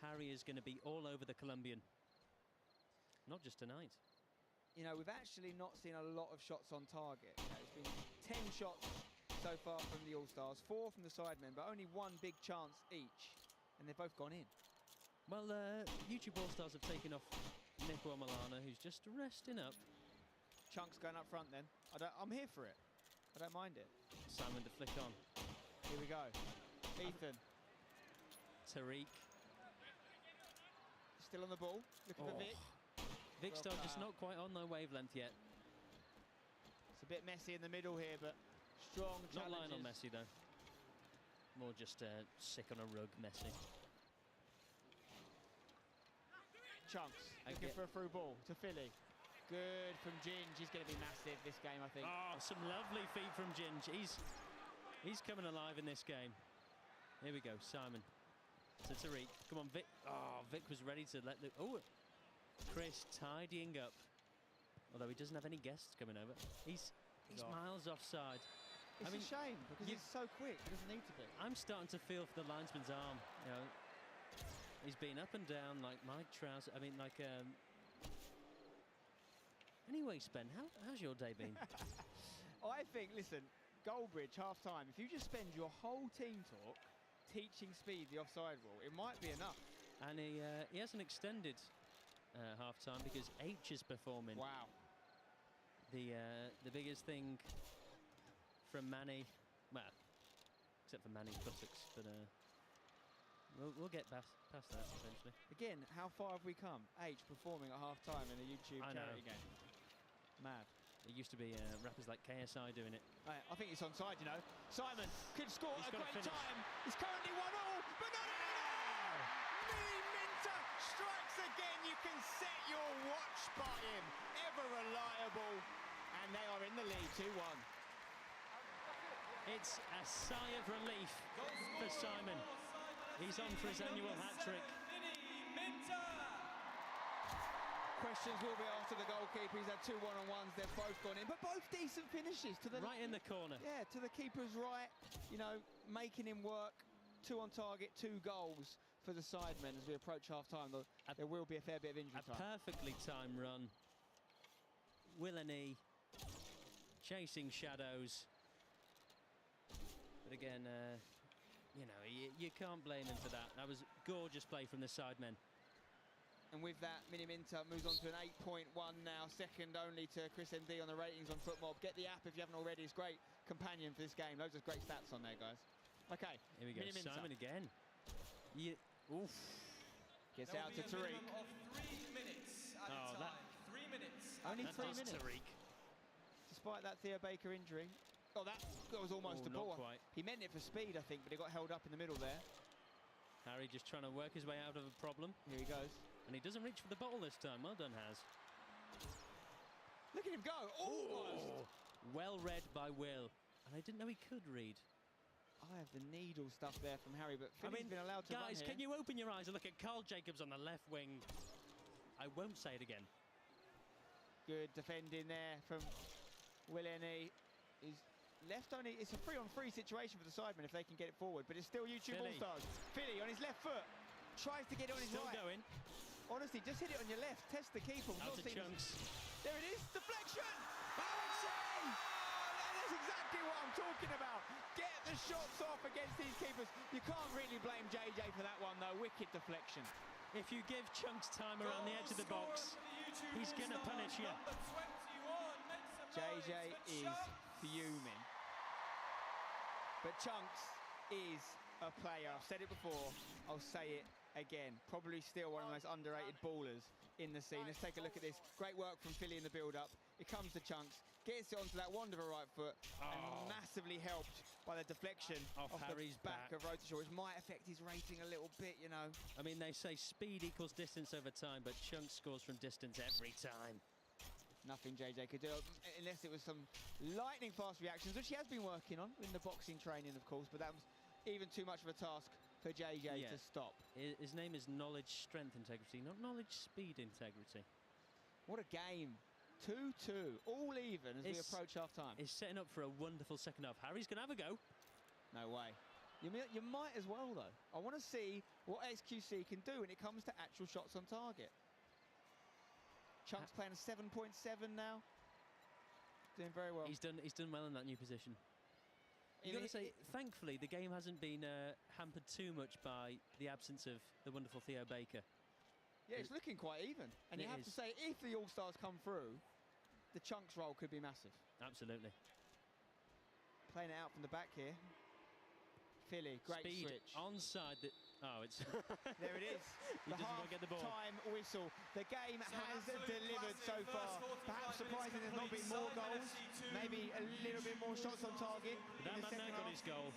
Harry is going to be all over the Colombian. Not just tonight. You know, we've actually not seen a lot of shots on target. You know, it's been 10 shots so far from the All-Stars, 4 from the Sidemen, but only 1 big chance each, and they've both gone in. Well, YouTube All-Stars have taken off Nico Milana, who's just resting up. Chunks going up front then. I'm here for it. I don't mind it. Simon to flick on. Here we go. Ethan. Tariq. Still on the ball. Looking for Vic. Vic's still just not quite on their wavelength yet. It's a bit messy in the middle here, but strong challenges. Not Lionel Messi, though. More just sick on a rug Messi. Chunks looking for a through ball to Philly. Good from Ginge. He's going to be massive this game, I think. Oh, some lovely feet from Ginge. He's coming alive in this game. Here we go, Simon. To Tariq. Come on, Vic. Oh, Vic was ready to let the... Oh, Chris tidying up. Although he doesn't have any guests coming over. He's miles offside. It's a shame because he's so quick. He doesn't need to be. I'm starting to feel for the linesman's arm. You know, he's been up and down like Mike Trout. I mean, like. Anyway, Spen, how's your day been? I think, listen, Goldbridge half time. If you just spend your whole team talk teaching Speed the offside rule, it might be enough. And he hasn't extended half time because H is performing. Wow. The biggest thing from Manny, well, except for Manny's buttocks, but we'll get past that eventually. Again, how far have we come? H performing at half time in a YouTube charity game. Mad. It used to be rappers like KSI doing it. I think it's onside, you know. Simon could score at a great time. It's currently 1-1, but no! Mini Minter strikes again. You can set your watch by him. Ever reliable. And they are in the lead, 2-1. It's a sigh of relief for Simon. He's on for his annual hat-trick. Questions will be asked to the goalkeeper. He's had 2 one-on-ones. They've both gone in, but both decent finishes. Right in the corner. Yeah, to the keeper's right. You know, making him work. 2 on target, 2 goals for the Sidemen as we approach half-time. There will be a fair bit of injury time. A perfectly timed run. Willany chasing shadows. But again, you know, you can't blame him for that. That was gorgeous play from the Sidemen. And with that, Mini Minter moves on to an 8.1 now, second only to Chris MD on the ratings on FootMob. Get the app if you haven't already. It's a great companion for this game. Loads of great stats on there, guys. Okay, here we go. Mini Minter. Simon again. Oof. Gets out to Tariq. 3 minutes at a time. 3 minutes. Only 3 minutes. Tariq. Despite that Theo Baker injury. Oh, that was almost a ball. Not quite. He meant it for speed, I think, but he got held up in the middle there. Harry just trying to work his way out of a problem. Here he goes. And he doesn't reach for the bottle this time. Well done, Haz. Look at him go. Almost. Oh, well read by Will. And I didn't know he could read. I have the needle stuff there from Harry, but Philly's been allowed to run guys, here. can you open your eyes and look at Carl Jacobs on the left wing? I won't say it again. Good defending there from Willany. He's left only. It's a 3-on-3 situation for the Sidemen if they can get it forward, but it's still YouTube All-Stars. Philly on his left foot. Tries to get it on his right. Still going. Honestly, just hit it on your left. Test the keeper. Out to Chunks. There it is. Deflection. Oh, that's exactly what I'm talking about. Get the shots off against these keepers. You can't really blame JJ for that one, though. Wicked deflection. If you give Chunks time around the edge of the box, he's going to punish you. JJ is fuming. But Chunks is a player. I've said it before. I'll say it again. Probably still one of the most underrated ballers in the scene. Let's take a look at this. Great work from Philly in the build-up. It comes to Chunks. Gets it onto that wand of a right foot. And massively helped by the deflection off Harry's the back of Rotashaw, which might affect his rating a little bit, you know. I mean, they say speed equals distance over time, but Chunks scores from distance every time. Nothing JJ could do, unless it was some lightning fast reactions, which he has been working on in the boxing training, of course, but that was even too much of a task for JJ to stop. His name is knowledge, strength, integrity, not knowledge, speed, integrity. What a game. 2-2, all even as we approach half-time. It's setting up for a wonderful second half. Harry's going to have a go. No way. You might as well, though. I want to see what XQC can do when it comes to actual shots on target. Chunks playing a 7.7 now. Doing very well. He's done well in that new position. You've got to say, thankfully, the game hasn't been hampered too much by the absence of the wonderful Theo Baker. Yeah, it's looking quite even. And you have to say, if the All-Stars come through, the Chunks role could be massive. Absolutely. Playing it out from the back here. Philly, great Speed switch. Onside. It's there it is. He doesn't want to get the ball. Half-time whistle. The game has delivered so far. Perhaps surprising there's not been more goals. Maybe a little bit more shots on target. That man now got his goal.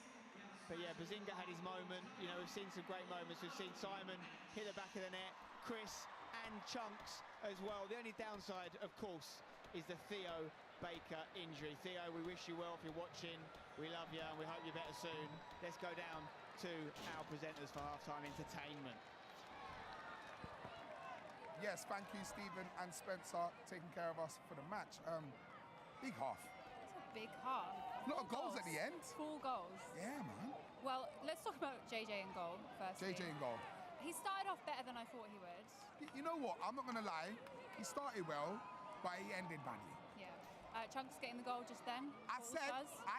But yeah, Bazinga had his moment. You know, we've seen some great moments. We've seen Simon hit the back of the net, Chris and Chunks as well. The only downside, of course, is the Theo Baker injury. Theo, we wish you well if you're watching. We love you and we hope you're better soon. Let's go down to our presenters for halftime entertainment. Yes, thank you, Stephen and Spencer, taking care of us for the match. Big half. It's a big half. A lot of goals at the end. 4 goals. Yeah, man. Well, let's talk about JJ in goal first. JJ in goal. He started off better than I thought he would. You know what? I'm not going to lie. He started well, but he ended badly. Yeah. Chunks getting the goal just then. I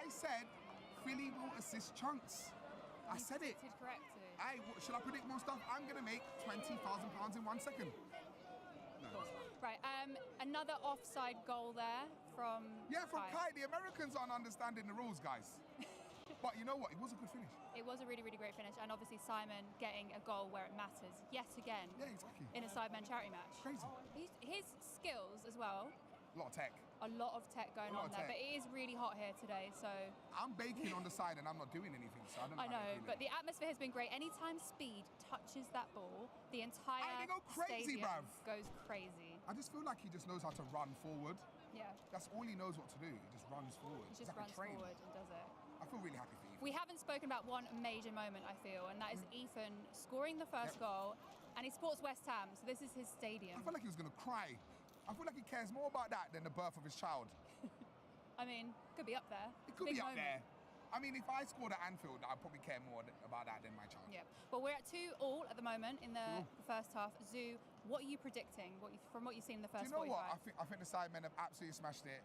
said, Philly will assist Chunks. I said it. Correct. Should I predict more stuff? I'm going to make £20,000 in 1 second. No. Right. Another offside goal there from Kai. The Americans aren't understanding the rules, guys. But you know what? It was a good finish. It was a really, really great finish. And obviously Simon getting a goal where it matters yet again. Yeah, exactly. In a Sidemen charity match. Crazy. His skills as well. A lot of tech. A lot of tech going on there, but it is really hot here today, so... I'm baking on the side and I'm not doing anything, so I don't know. I know, but the atmosphere has been great. Anytime Speed touches that ball, the entire stadium goes crazy. I just feel like he just knows how to run forward. Yeah. That's all he knows what to do. He just runs forward. He just runs forward and does it. I feel really happy for Ethan. We haven't spoken about one major moment, I feel, and that is Ethan scoring the first goal, and he supports West Ham, so this is his stadium. I feel like he was going to cry. I feel like he cares more about that than the birth of his child. I mean, could be up there. It could be up there. I mean, if I scored at Anfield, I'd probably care more about that than my child. Yeah. Well, we're at 2-2 at the moment in the first half. Zoo, what are you predicting from what you've seen in the first 45? Do you know what? I think the Sidemen have absolutely smashed it.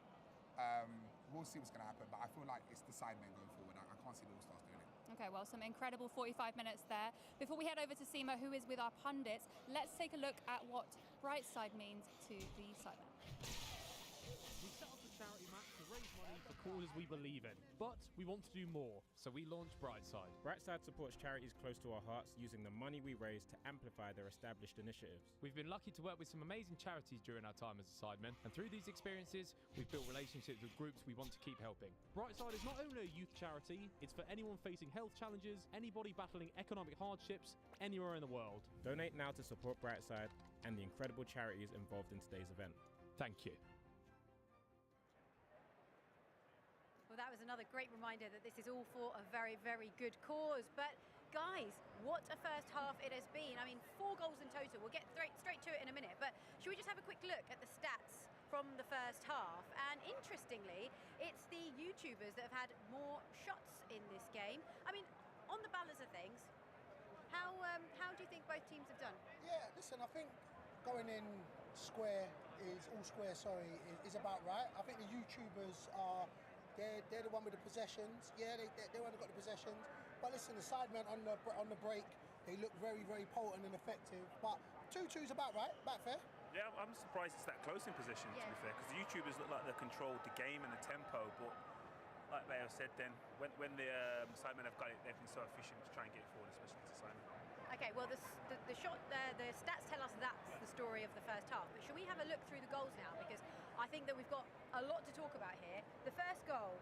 We'll see what's going to happen, but I feel like it's the Sidemen going forward. I can't see the All-Stars doing it. Okay, well, some incredible 45 minutes there. Before we head over to Seema, who is with our pundits, let's take a look at what Brightside means to the Sidemen. We set up a charity match to raise money for causes we believe in, but we want to do more, so we launched Brightside. Brightside supports charities close to our hearts using the money we raise to amplify their established initiatives. We've been lucky to work with some amazing charities during our time as a Sidemen, and through these experiences, we've built relationships with groups we want to keep helping. Brightside is not only a youth charity, it's for anyone facing health challenges, anybody battling economic hardships, anywhere in the world. Donate now to support Brightside and the incredible charities involved in today's event. Thank you. Well, that was another great reminder that this is all for a very, very good cause. But guys, what a first half it has been. I mean, 4 goals in total. We'll get straight to it in a minute. But should we just have a quick look at the stats from the first half? And interestingly, it's the YouTubers that have had more shots in this game. I mean, on the balance of things, how do you think both teams have done? Yeah, listen, I think going in square is about right. I think the YouTubers are they're the one with the possessions. Yeah, they only got the possessions. But listen, the Sidemen on the break, they look very, very potent and effective. But 2-2's about right, about fair. Yeah, I'm surprised it's that close in possession, to be fair, because the YouTubers look like they controlled the game and the tempo, but like Bayo said then, when the Sidemen have got it, they've been so efficient to try and get it forward, especially to Simon. Okay, well, the stats tell us that's the story of the first half. But should we have a look through the goals now? Because I think that we've got a lot to talk about here. The first goal,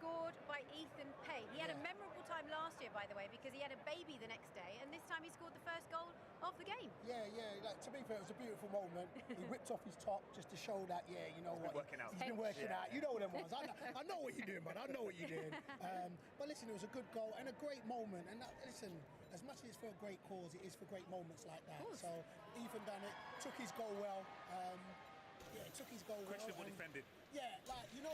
scored by Ethan Payne. He had a memorable time last year, by the way, because he had a baby the next day, and this time he scored the first goal of the game. Yeah. Like, to be fair, it was a beautiful moment. He whipped off his top just to show that, you know what? He's been working out. You know them ones. I know what you're doing, man. I know what you're doing. But listen, it was a good goal and a great moment. And listen, as much as it's for a great cause, it is for great moments like that. So Ethan done it, took his goal well. Took his goal well. Questionable defended. Yeah, like, you know,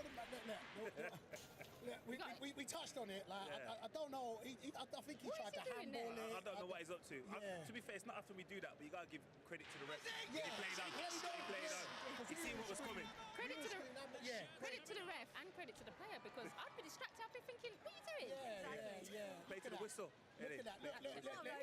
we touched on it. Like, I don't know. I think he tried to handball it. I don't know what he's up to. To be fair, it's not often we do that, but you got to give credit to the ref. Yeah. He played on. He seen what was coming. Credit to the ref and credit to the player, because I'd be distracted. I'd be thinking, what are you doing? Yeah. Play to the whistle. Look at that. Look,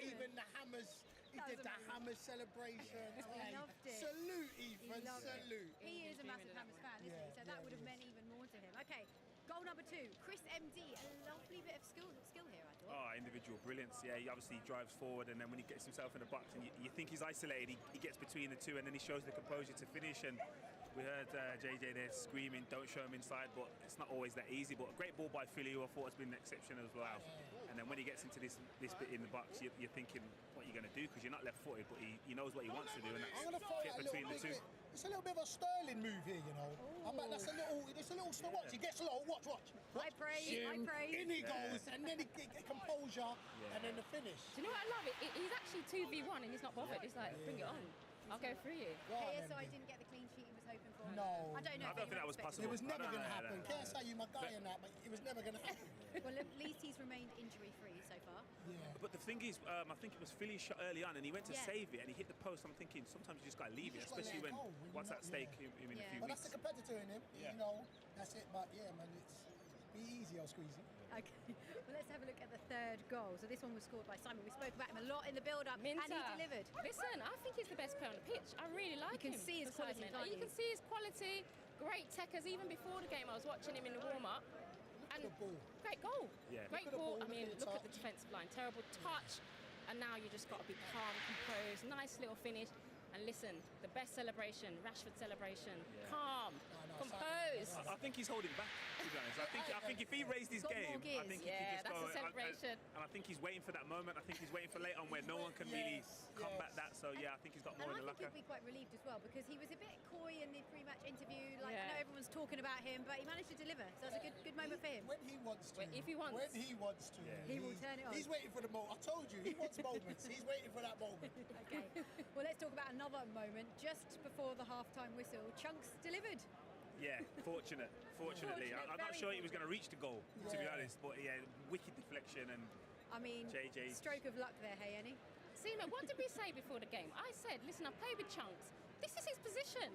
even the hammers. He did the Hammers celebration. He loved it. Salute, Ethan. Salute. He is a massive Hammers fan, isn't he? So that would have meant even more to him. Okay, goal number 2, Chris MD. A lovely bit of skill here, I thought. Individual brilliance. Yeah, he obviously drives forward, and then when he gets himself in the box and you think he's isolated, he gets between the two, and then he shows the composure to finish. And we heard JJ there screaming, don't show him inside, but it's not always that easy. But a great ball by Philly, who I thought has been an exception as well. And then when he gets into this bit in the box, you're thinking, what are you going to do? Because you're not left-footed, but he knows what he wants to do, and that's get between the two. It's a little bit of a Sterling move here, you know. It's a little watch. He gets low. Watch. I praise. In he goes, and then he get composure, and then the finish. Do you know what I love? He's actually 2v1 and he's not bothered. He's like, bring it on. I'll go through you. KSI didn't get the clean sheet he was hoping for. No. I don't think that was possible. It was never going to happen. KSI, you my guy in that, but it was never going to happen. Well, at least he's remained injury-free so far. Yeah. But the thing is, I think it was Philly's shot early on, and he went to save it, and he hit the post. I'm thinking sometimes you just got to leave it, especially when what's at stake in a few weeks. But that's the competitor in him. You know, that's it. But yeah, man, it's be easy, or squeezy. Okay, well, let's have a look at the third goal. So this one was scored by Simon. We spoke about him a lot in the build-up, and he delivered. Listen, I think he's the best player on the pitch. I really like him. You can see his quality, can't you? You can see his quality. Great techers. Even before the game, I was watching him in the warm-up. And great goal. Yeah. Great ball. I mean, look at the defensive line. Terrible touch. And now you just got to be calm, composed. Nice little finish. And listen, the best celebration, Rashford celebration. Calm, composed. I think he's holding back, to be honest. I think if he raised his game, I think he could just that's go. A celebration. And I think he's waiting for that moment. I think he's waiting for late on where no one can really combat that. So yeah, I think he's got more in the locker. And I think he'll be quite relieved as well, because he was a bit coy in the pre-match interview. Like, I know everyone's talking about him, but he managed to deliver. So it's a good moment for him. When he wants to. If he wants. When he wants to. He will turn it on. He's waiting for the moment. I told you, he wants moments. He's waiting for that moment. Okay. Well, let's talk about another moment. Just before the half-time whistle, Chunks delivered. Yeah, fortunately. I'm not sure he was going to reach the goal, to be honest. But yeah, wicked deflection and. I mean, JJ. Stroke of luck there, hey, Annie. Seema, what did we say before the game? I said, listen, I play with Chunks. This is his position.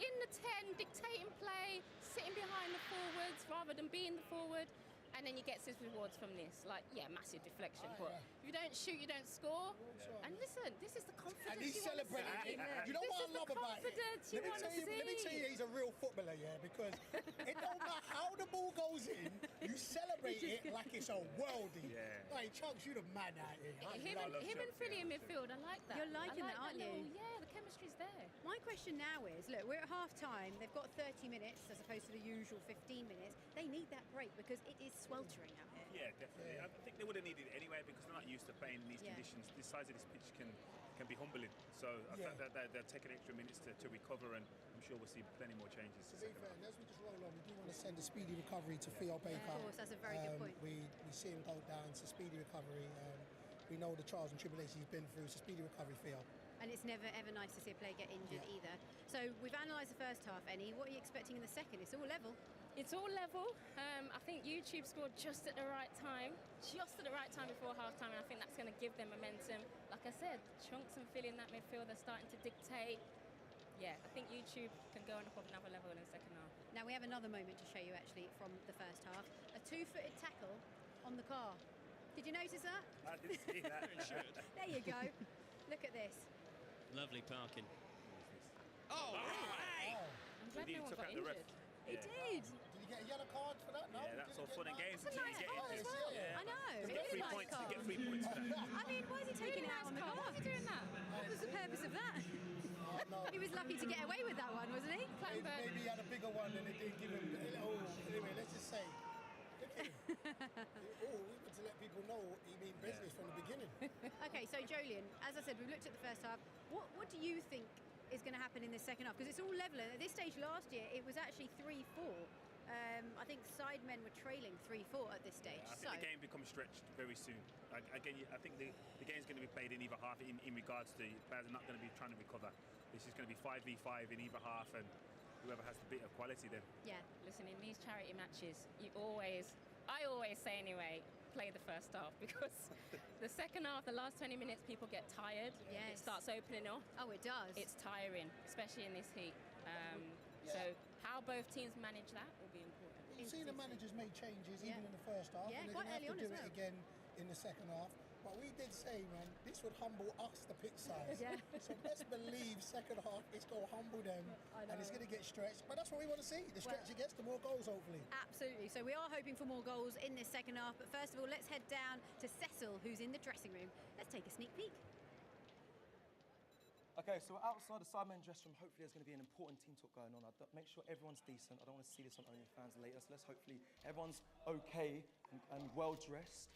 In the 10, dictating play, sitting behind the forwards rather than being the forward. And then he gets his rewards from this. Like, massive deflection. But if you don't shoot, you don't score. And listen, this is the confidence and he's celebrating. You know what I love about it? Let me tell you, he's a real footballer, because it don't matter how the ball goes in, you celebrate it like it's a worldie. Like, Chunks, you're the man out here. Him and Philly in midfield, I like that. You're liking that, aren't you? The chemistry's there. My question now is, look, we're at half-time. They've got 30 minutes as opposed to the usual 15 minutes. They need that break because it is sweltering out here. Yeah, definitely. I think they would have needed it anyway because they're not used to playing in these conditions. The size of this pitch can be humbling. So I think that they're taking extra minutes to recover, and I'm sure we'll see plenty more changes. To be fair, as we just roll on, we do want to send a speedy recovery to Theo Baker. Of course, that's a very good point. We see him go down, so speedy recovery. We know the trials and tribulations he's been through, so speedy recovery, Theo. And it's never, ever nice to see a player get injured either. So we've analysed the first half, Annie. What are you expecting in the second? It's all level. It's all level. I think YouTube scored just at the right time before half-time, and I think that's going to give them momentum. Like I said, Chunks and Philly in that midfield, they're starting to dictate. Yeah, I think YouTube can go on up another level in the second half. Now we have another moment to show you actually from the first half. A two-footed tackle on the car. Did you notice that? I didn't see that. There you go. Look at this. Lovely parking. Oh, hey! I'm glad no one got injured. He did. Did you get a yellow card for that? No. Yeah, that's all fun and games. That's a nice car as well. Yeah. I know. You It get is a 3 nice points. car. You get 3 points for that. I mean, why is he taking it out on the car? Why is he doing that? What was the purpose of that? He was lucky to get away with that one, wasn't he? Maybe he had a bigger one and it didn't give him. Oh, anyway, let's just say. Look at him. We want to let people know he means business from the beginning. Okay, so Jolien, as I said, we've looked at the first half. What do you think is going to happen in the second half? Because it's all level. At this stage last year, it was actually 3-4. I think Sidemen were trailing 3-4 at this stage. I think the game becomes stretched very soon. Again, I think the game's going to be played in either half in regards to players are not going to be trying to recover. This is going to be 5v5 in either half, and whoever has the bit of quality then. Yeah, listen, in these charity matches, I always say anyway, play the first half, because the second half, the last 20 minutes, people get tired. Yes. It starts opening up. Oh, it does. It's tiring, especially in this heat. So how both teams manage that will be important. You've seen the managers make changes even in the first half. Yeah, and they're quite going to have early to on do as it again in the second half. But we did say, man, this would humble us, the pitch size. Yeah. So let's believe second half it's going to humble them and it's going to get stretched. But that's what we want to see. The stretch it gets, the more goals, hopefully. Absolutely. So we are hoping for more goals in this second half. But first of all, let's head down to Cecil, who's in the dressing room. Let's take a sneak peek. Okay, so outside the Sidemen dressing room, hopefully there's going to be an important team talk going on. Make sure everyone's decent. I don't want to see this on OnlyFans later. So let's hopefully everyone's okay and well dressed.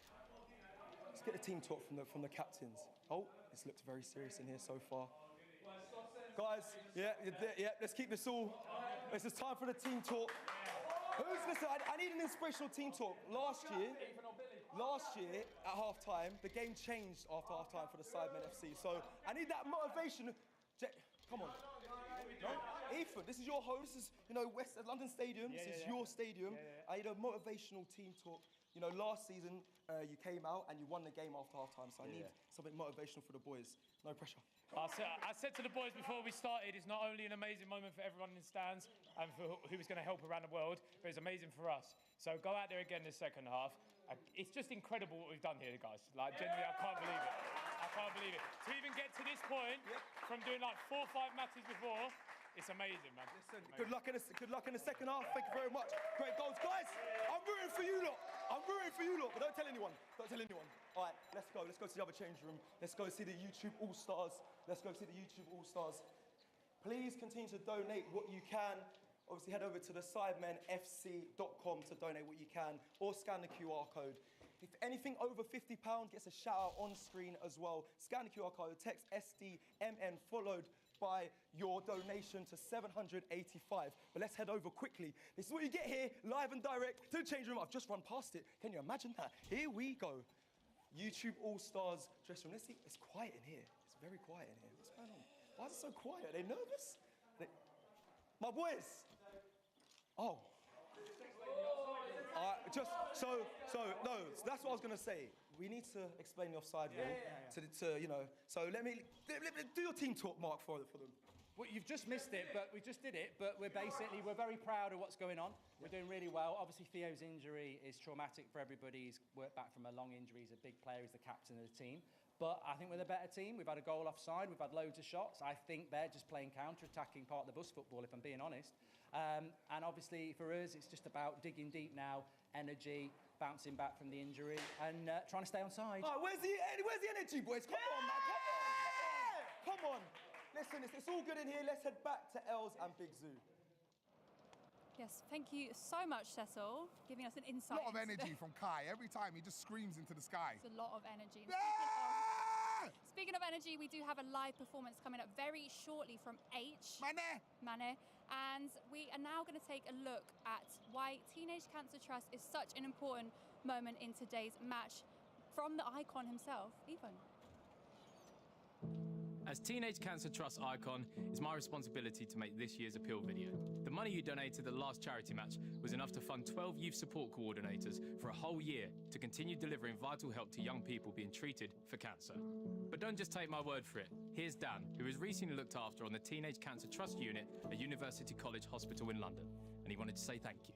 Let's get the team talk from the captains. Oh, this looks very serious in here so far. Guys, yeah, let's keep this all. This is time for the team talk. Listen, I need an inspirational team talk. Last year at half-time, the game changed after half-time for the Sidemen FC. So I need that motivation. Come on. No? Ethan, this is your home. This is, West London Stadium. This is your stadium. I need a motivational team talk. Last season, you came out and you won the game after half-time, so I need something motivational for the boys. No pressure. I said to the boys before we started, it's not only an amazing moment for everyone in the stands and for who's going to help around the world, but it's amazing for us. So go out there again this second half. It's just incredible what we've done here, guys. Like, genuinely, I can't believe it. I can't believe it. To even get to this point, from doing like 4 or 5 matches before, it's amazing, man. Listen, good luck in the second half. Thank you very much. Great goals. Guys, I'm rooting for you lot. But don't tell anyone. All right, let's go. Let's go to the other change room. Let's go see the YouTube All-Stars. Please continue to donate what you can. Obviously, head over to the sidemenfc.com to donate what you can, or scan the QR code. If anything over £50 gets a shout out on screen as well, scan the QR code, text SDMN followed by your donation to 785. But let's head over quickly. This is what you get here, live and direct to the change room. I've just run past it. Can you imagine that? Here we go. YouTube All-Stars dressing room. Let's see. It's quiet in here. It's very quiet in here. What's going on? Why is it so quiet? Are they nervous? My boys. Oh. No, that's what I was going to say. We need to explain the offside rule so let me do your team talk, Mark, for them. Well, you've just missed it, but we just did it. But we're very proud of what's going on. We're doing really well. Obviously, Theo's injury is traumatic for everybody. He's worked back from a long injury. He's a big player. He's the captain of the team. But I think we're the better team. We've had a goal offside. We've had loads of shots. I think they're just playing counter-attacking part of the bus football, if I'm being honest. And obviously, for us, it's just about digging deep now, energy, bouncing back from the injury, and trying to stay on side. Oh, where's the energy, boys? Come on, man. Come on. Listen, it's all good in here. Let's head back to Els and Big Zoo. Yes, thank you so much, Cecil, for giving us an insight. A lot of energy from Kai. Every time he just screams into the sky. It's a lot of energy. Speaking of energy, we do have a live performance coming up very shortly from H. Mane. And we are now going to take a look at why Teenage Cancer Trust is such an important moment in today's match from the icon himself, Ethan. As Teenage Cancer Trust icon, it's my responsibility to make this year's appeal video. The money you donated at the last charity match was enough to fund 12 youth support coordinators for a whole year to continue delivering vital help to young people being treated for cancer. But don't just take my word for it. Here's Dan, who was recently looked after on the Teenage Cancer Trust unit at University College Hospital in London, and he wanted to say thank you.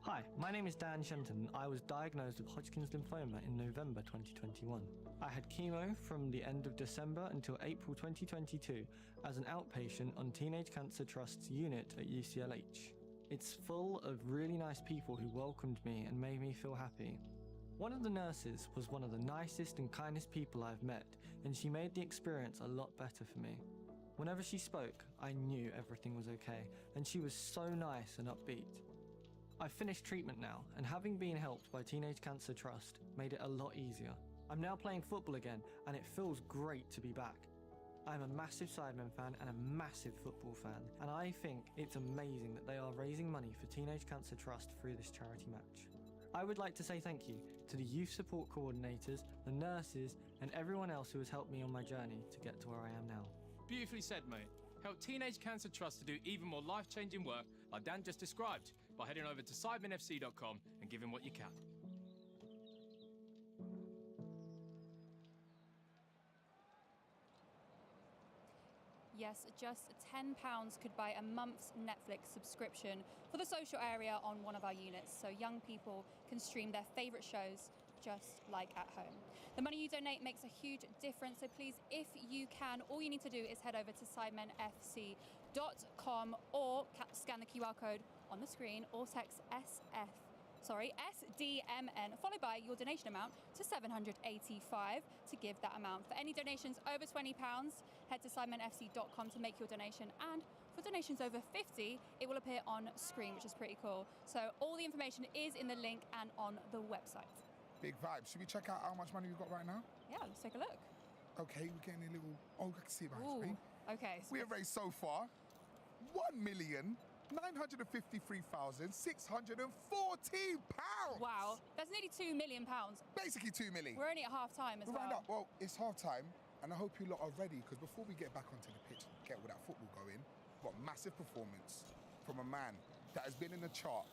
Hi, my name is Dan Shenton. I was diagnosed with Hodgkin's lymphoma in November 2021. I had chemo from the end of December until April 2022 as an outpatient on Teenage Cancer Trust's unit at UCLH. It's full of really nice people who welcomed me and made me feel happy. One of the nurses was one of the nicest and kindest people I've met, and she made the experience a lot better for me. Whenever she spoke, I knew everything was okay, and she was so nice and upbeat. I've finished treatment now, and having been helped by Teenage Cancer Trust made it a lot easier. I'm now playing football again, and it feels great to be back. I'm a massive Sidemen fan and a massive football fan, and I think it's amazing that they are raising money for Teenage Cancer Trust through this charity match. I would like to say thank you to the youth support coordinators, the nurses, and everyone else who has helped me on my journey to get to where I am now. Beautifully said, mate. Help Teenage Cancer Trust to do even more life-changing work like Dan just described by heading over to sidemenfc.com and giving what you can. Yes, just £10 could buy a month's Netflix subscription for the social area on one of our units, so young people can stream their favourite shows just like at home. The money you donate makes a huge difference, so please, if you can, all you need to do is head over to sidemenfc.com or scan the QR code on the screen or text SDMN, followed by your donation amount to £785 to give that amount. For any donations over £20, head to sidemenfc.com to make your donation, and for donations over 50, it will appear on screen, which is pretty cool. So all the information is in the link and on the website. Big vibes. Should we check out how much money we've got right now? Yeah, let's take a look. Okay, we're getting a little... Oh, I can see it behind Ooh, me. okay. We have raised so far £1,953,614. Wow, that's nearly £2 million. Basically 2 million. We're only at half time as well. Well, it's half time, and I hope you lot are ready, because before we get back onto the pitch and get all that football going, we've got a massive performance from a man that has been in the chart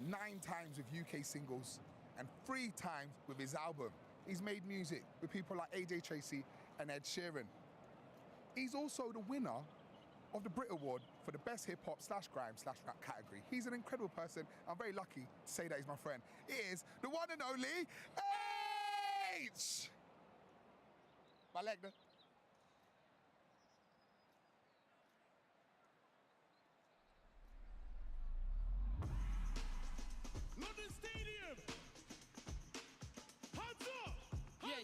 9 times with UK singles and 3 times with his album. He's made music with people like AJ Tracy and Ed Sheeran. He's also the winner of the Brit Award for the best hip-hop/grime/rap category. He's an incredible person. I'm very lucky to say that he's my friend. It is the one and only H! My leg, no? London Stadium! Hands up! Yeah.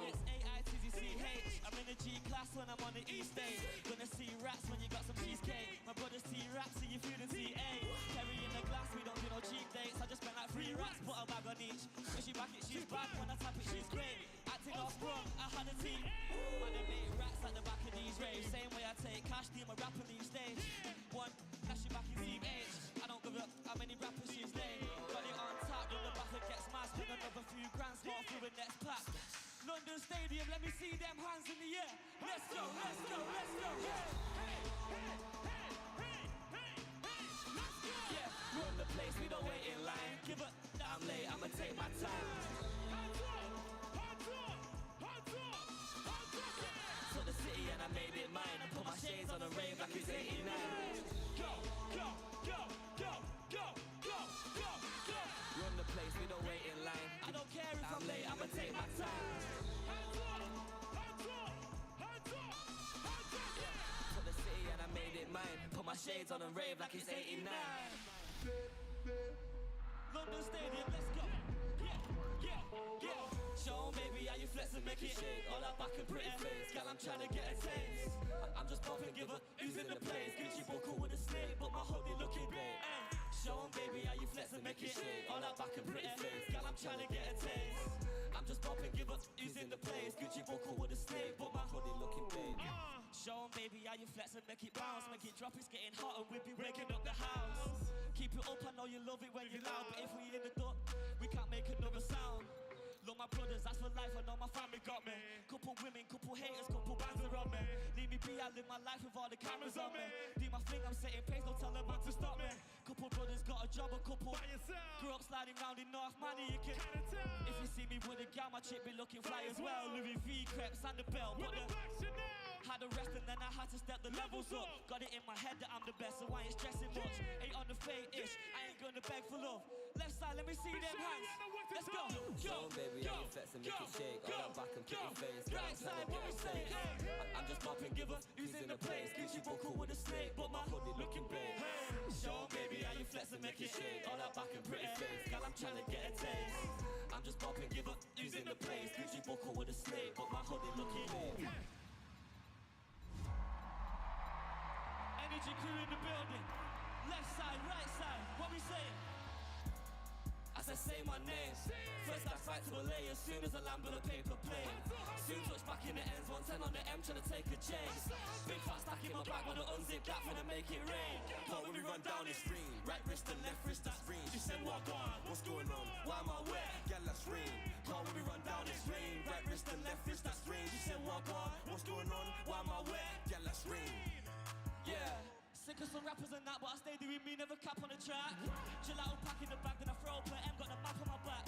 It's A-I-T-Z-C-H. I'm in the G-class when I'm on the E-stage. Gonna see rats when you got some cheesecake. My brother's T-raps, so you feeling T-A. Carrying the glass, we don't do no cheap dates. I just spent like 3 rats, put a bag on each. When she back it, she's bad. When I tap it, she's great. Acting all sprung, I had a team. Man, they make rats at the back of these raves. Same way I take cash, team a rapper leave stage. One, cash you back in Team H. I don't give up how many rappers she's laid. Got it on top, when the buffer gets mad. Spend another few grand, smart through the next pack. London Stadium, let me see them hands in the air. Let's go. Yeah, run the place, we don't wait in line. Give up, I'm late, I'ma take my time. To the city and I made it mine. I put my shades on and rave like it's 89. Go. Run the place, we don't wait in line. I don't care if I'm late, I'ma take my time. To the city and I made it mine. Put my shades on and rave like it's 89. London Stadium, let's go. Yeah. Show 'em, baby, how you flex and make it shake. All that back and pretty face, girl, I'm trying to get a taste. I'm just popping, give up, who's in the place? Gucci buckle with a snake, but my hoodie looking great. Show 'em, baby, how you flex and make it shake. All that back and pretty face, girl, I'm trying to get a taste. I'm just popping, give up, who's in the place? Gucci buckle with a snake, but my hoodie looking great. Show 'em, baby, how you flex and make it bounce. Make it drop, it's getting hot and we be waking up the house. Keep it up, I know you love it when you're loud, but if we in the duck, we can't make another sound. Love my brothers, that's for life, I know my family got me. Come Couple women, couple haters, couple bands around me. Leave me be, I live my life with all the cameras on me. Do my thing, I'm setting pace, don't tell them what to stop me. Couple brothers got a job, a couple by yourself. Grew up sliding round in North Money, you can if you see me with a gal, my chick be looking fly as well. Louis V, crepes and the belt, but the had a rest and then I had to step the levels up. Got it in my head that I'm the best, so I ain't stressing much. Ain't on the fake-ish, I ain't gonna beg for love. Left side, let me see them hands. Let's go. Yo, baby, how you flex and make it shake. All that back and pretty face. Right side, what we say? I'm just popping, give her who's in the place. Gucci buckle with a snake, but my hoodie looking big. Show baby how you flex and make it shake. All that back and pretty face, girl, I'm trying to get a taste. I'm just popping, give her who's in the place. Gucci buckle with a snake, but my hoodie looking big. Energy crew in the building. Left side, right side, what we saying? As I say my name, first I fight to a lay as soon as I land on a paper plane. Soon touch back in the ends, 110 on the M trying to take a chase. Big fat stack in my bag, wanna unzip that finna make it rain. But when we run down this ring, right wrist and left wrist that's green. She said what on, what's going on, why am I wet? Girl let's ring. But when we run down this ring, right wrist and left wrist that's green. She said what on, what's going on, why am I wet? Girl let's ring. Yeah. Sick of some rappers and that, but I stay doing me, never cap on the track. Chill out, pack in the bag, then I throw up her M, got the map on my back.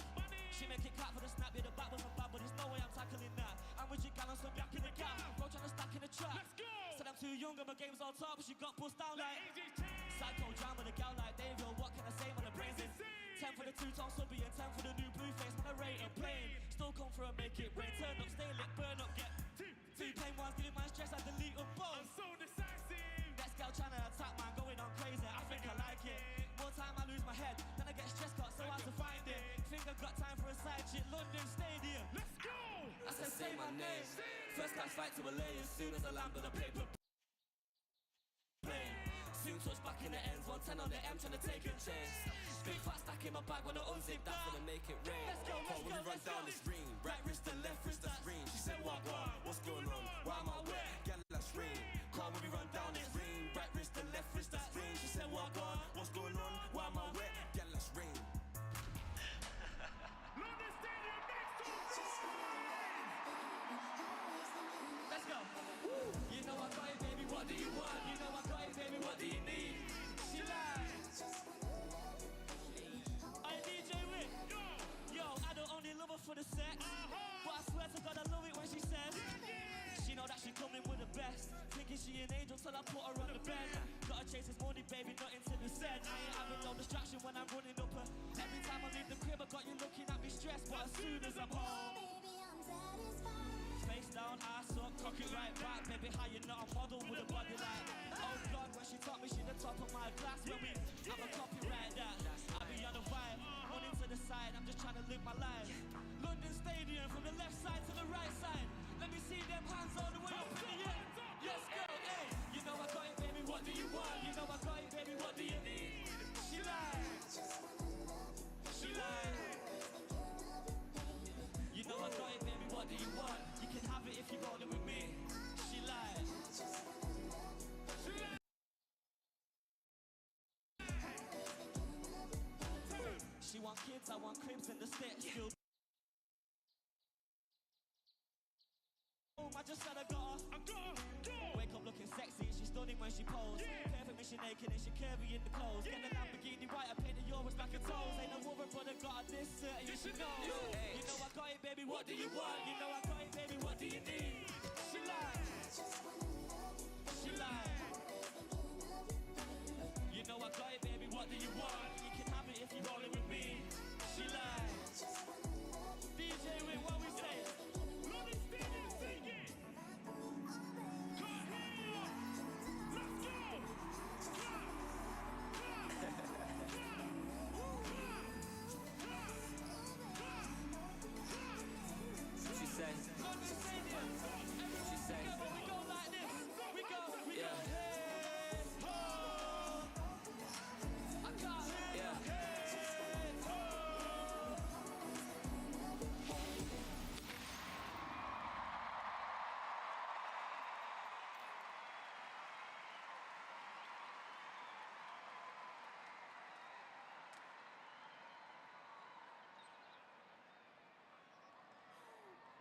She make it clap for the snap, yeah, the back wasn't bad, but there's no way I'm tackling that. I'm with your gal on some yak in the gap, bro trying to stack in the trap. Let's go! Said I'm too young and my game's on top, but she got bust down like psycho jam with a gal like Dave, yo, what can I say when the brains in? 10 for the two-tone subby and 10 for the new blue face, man, I rate and plain. Still come through and make it rain, turn up, stay lit, burn up, get two plain ones, giving my stress, I delete them both. I'm so decisive. Next girl trying to attack, man, going on crazy, I think I like it. More time I lose my head, then I get stressed out, so hard to find it. Think I've got time for a side chick, London Stadium. Let's go! As I say my name, first class fight to a lay as soon as I land on a paper plane. Soon touch back in the ends, 110 on the M trying to take a chance. Big fat stack in my bag, wanna unzip that finna make it rain. Let's go, but when we run down this ring, right wrist and left wrist that's green. She said what on, what's going on, why am I wet? Girl let's ring. Call when we run down this ring, right wrist and left wrist that's green. She said what on, what's going on, why am I wet? Girl let's ring. Let's go. Woo. You know I got it, baby, what do you want? You know I got it, baby, what do you need? She lies. I DJ Wick. Yo, I don't only love her for the sex, but I swear to God I love it when she says she know that she coming with the best. Thinking she an angel till I put her on the bed. Gotta chase this money, baby, nothing to be said. I ain't having no distraction when I'm running up her. Every time I leave the crib I got you looking at me stressed, but as soon as I'm home, face down, ass up, cock it right back. Baby, how you not a model with a body like oh God, when she taught me she the top of my class. When we have a copyright that I be on the vibe, running to the side, I'm just trying to live my life. London Stadium, from the left side to the right side. Let me see them hands all the way up in the air. Let's go, hey. You know I got it, baby, what do you want? You know I got it, baby, what do you need? She lies. She lies. You know I got it, baby, what do you want? You can have it if you roll it with me. She lies. She lies. She want kids, I want cribs in the sticks. Still I just said I got her. Wake up looking sexy and she's stunning when she pose. Perfect when she naked and she curvy in the clothes. Get the Lamborghini white, I paint the Euros like a toes. Ain't no woman brother got her this certain, you should know. You know I got it, baby, what do you want? You know I got it, baby, what do you need? She lies. She lies. You know I got it, baby, what do you want? You can have it if you roll it with me. She lies. DJ Wick, what we say?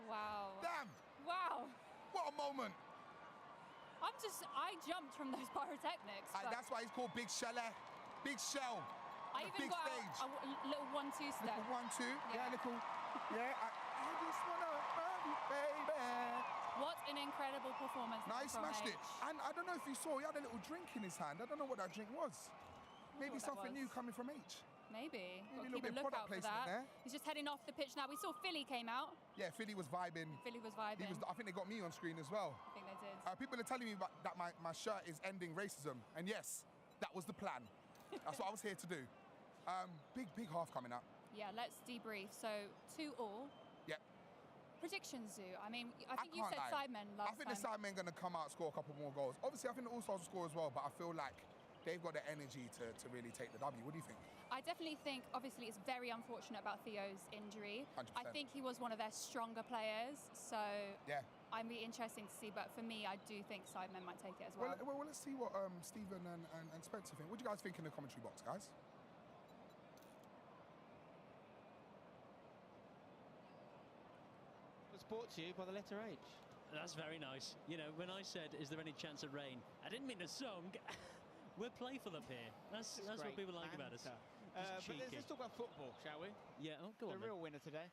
Wow. Damn. Wow. What a moment. I jumped from those pyrotechnics. That's why he's called Big Shelley. Big Shell. I even big got stage. a little 1-2 step. Little 1-2. Yeah, little. Yeah. I just wanna love you, baby. What an incredible performance. No, he from smashed H. it. And I don't know if you saw, he had a little drink in his hand. I don't know what that drink was. Maybe what that something was. new coming from H. Maybe. Maybe a Got to little keep bit a of product lookout for placement that. there. He's just heading off the pitch now. We saw Philly came out. Yeah, Philly was vibing. Philly was vibing. I think they got me on screen as well. I think they did. People are telling me that my shirt is ending racism. And yes, that was the plan. That's what I was here to do. Big half coming up. Yeah, let's debrief. So 2-2. Yep. Predictions, Zoo. I mean, I think you can't said lie. Sidemen last I think time. the Sidemen going to come out and score a couple more goals. Obviously, I think the All-Stars will score as well, but I feel like they've got the energy to really take the W. What do you think? I definitely think, obviously, it's very unfortunate about Theo's injury. 100%. I think he was one of their stronger players, so yeah, I'd be interesting to see. But for me, I do think Sidemen might take it as well. Well, let's see what Stephen and Spencer think. What do you guys think in the commentary box, guys? Was brought to you by the letter H. That's very nice. You know, when I said, is there any chance of rain? I didn't mean a song. We're playful up here. That's what people like about us. But let's talk about football, shall we? Yeah, go on. The real winner today.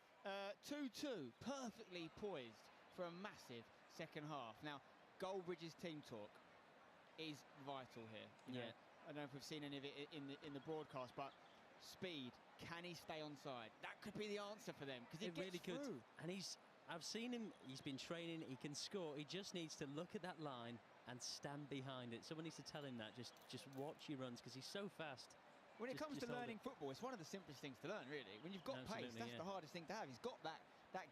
2-2, perfectly poised for a massive second half. Now, Goldbridge's team talk is vital here. You know, I don't know if we've seen any of it in the broadcast, but speed. Can he stay on side? That could be the answer for them because he gets really through. Could. And I've seen him. He's been training. He can score. He just needs to look at that line and stand behind it. Someone needs to tell him that. Just watch your runs because he's so fast. When it comes to learning football, it's one of the simplest things to learn, really. When you've got pace, that's the hardest thing to have. He's got that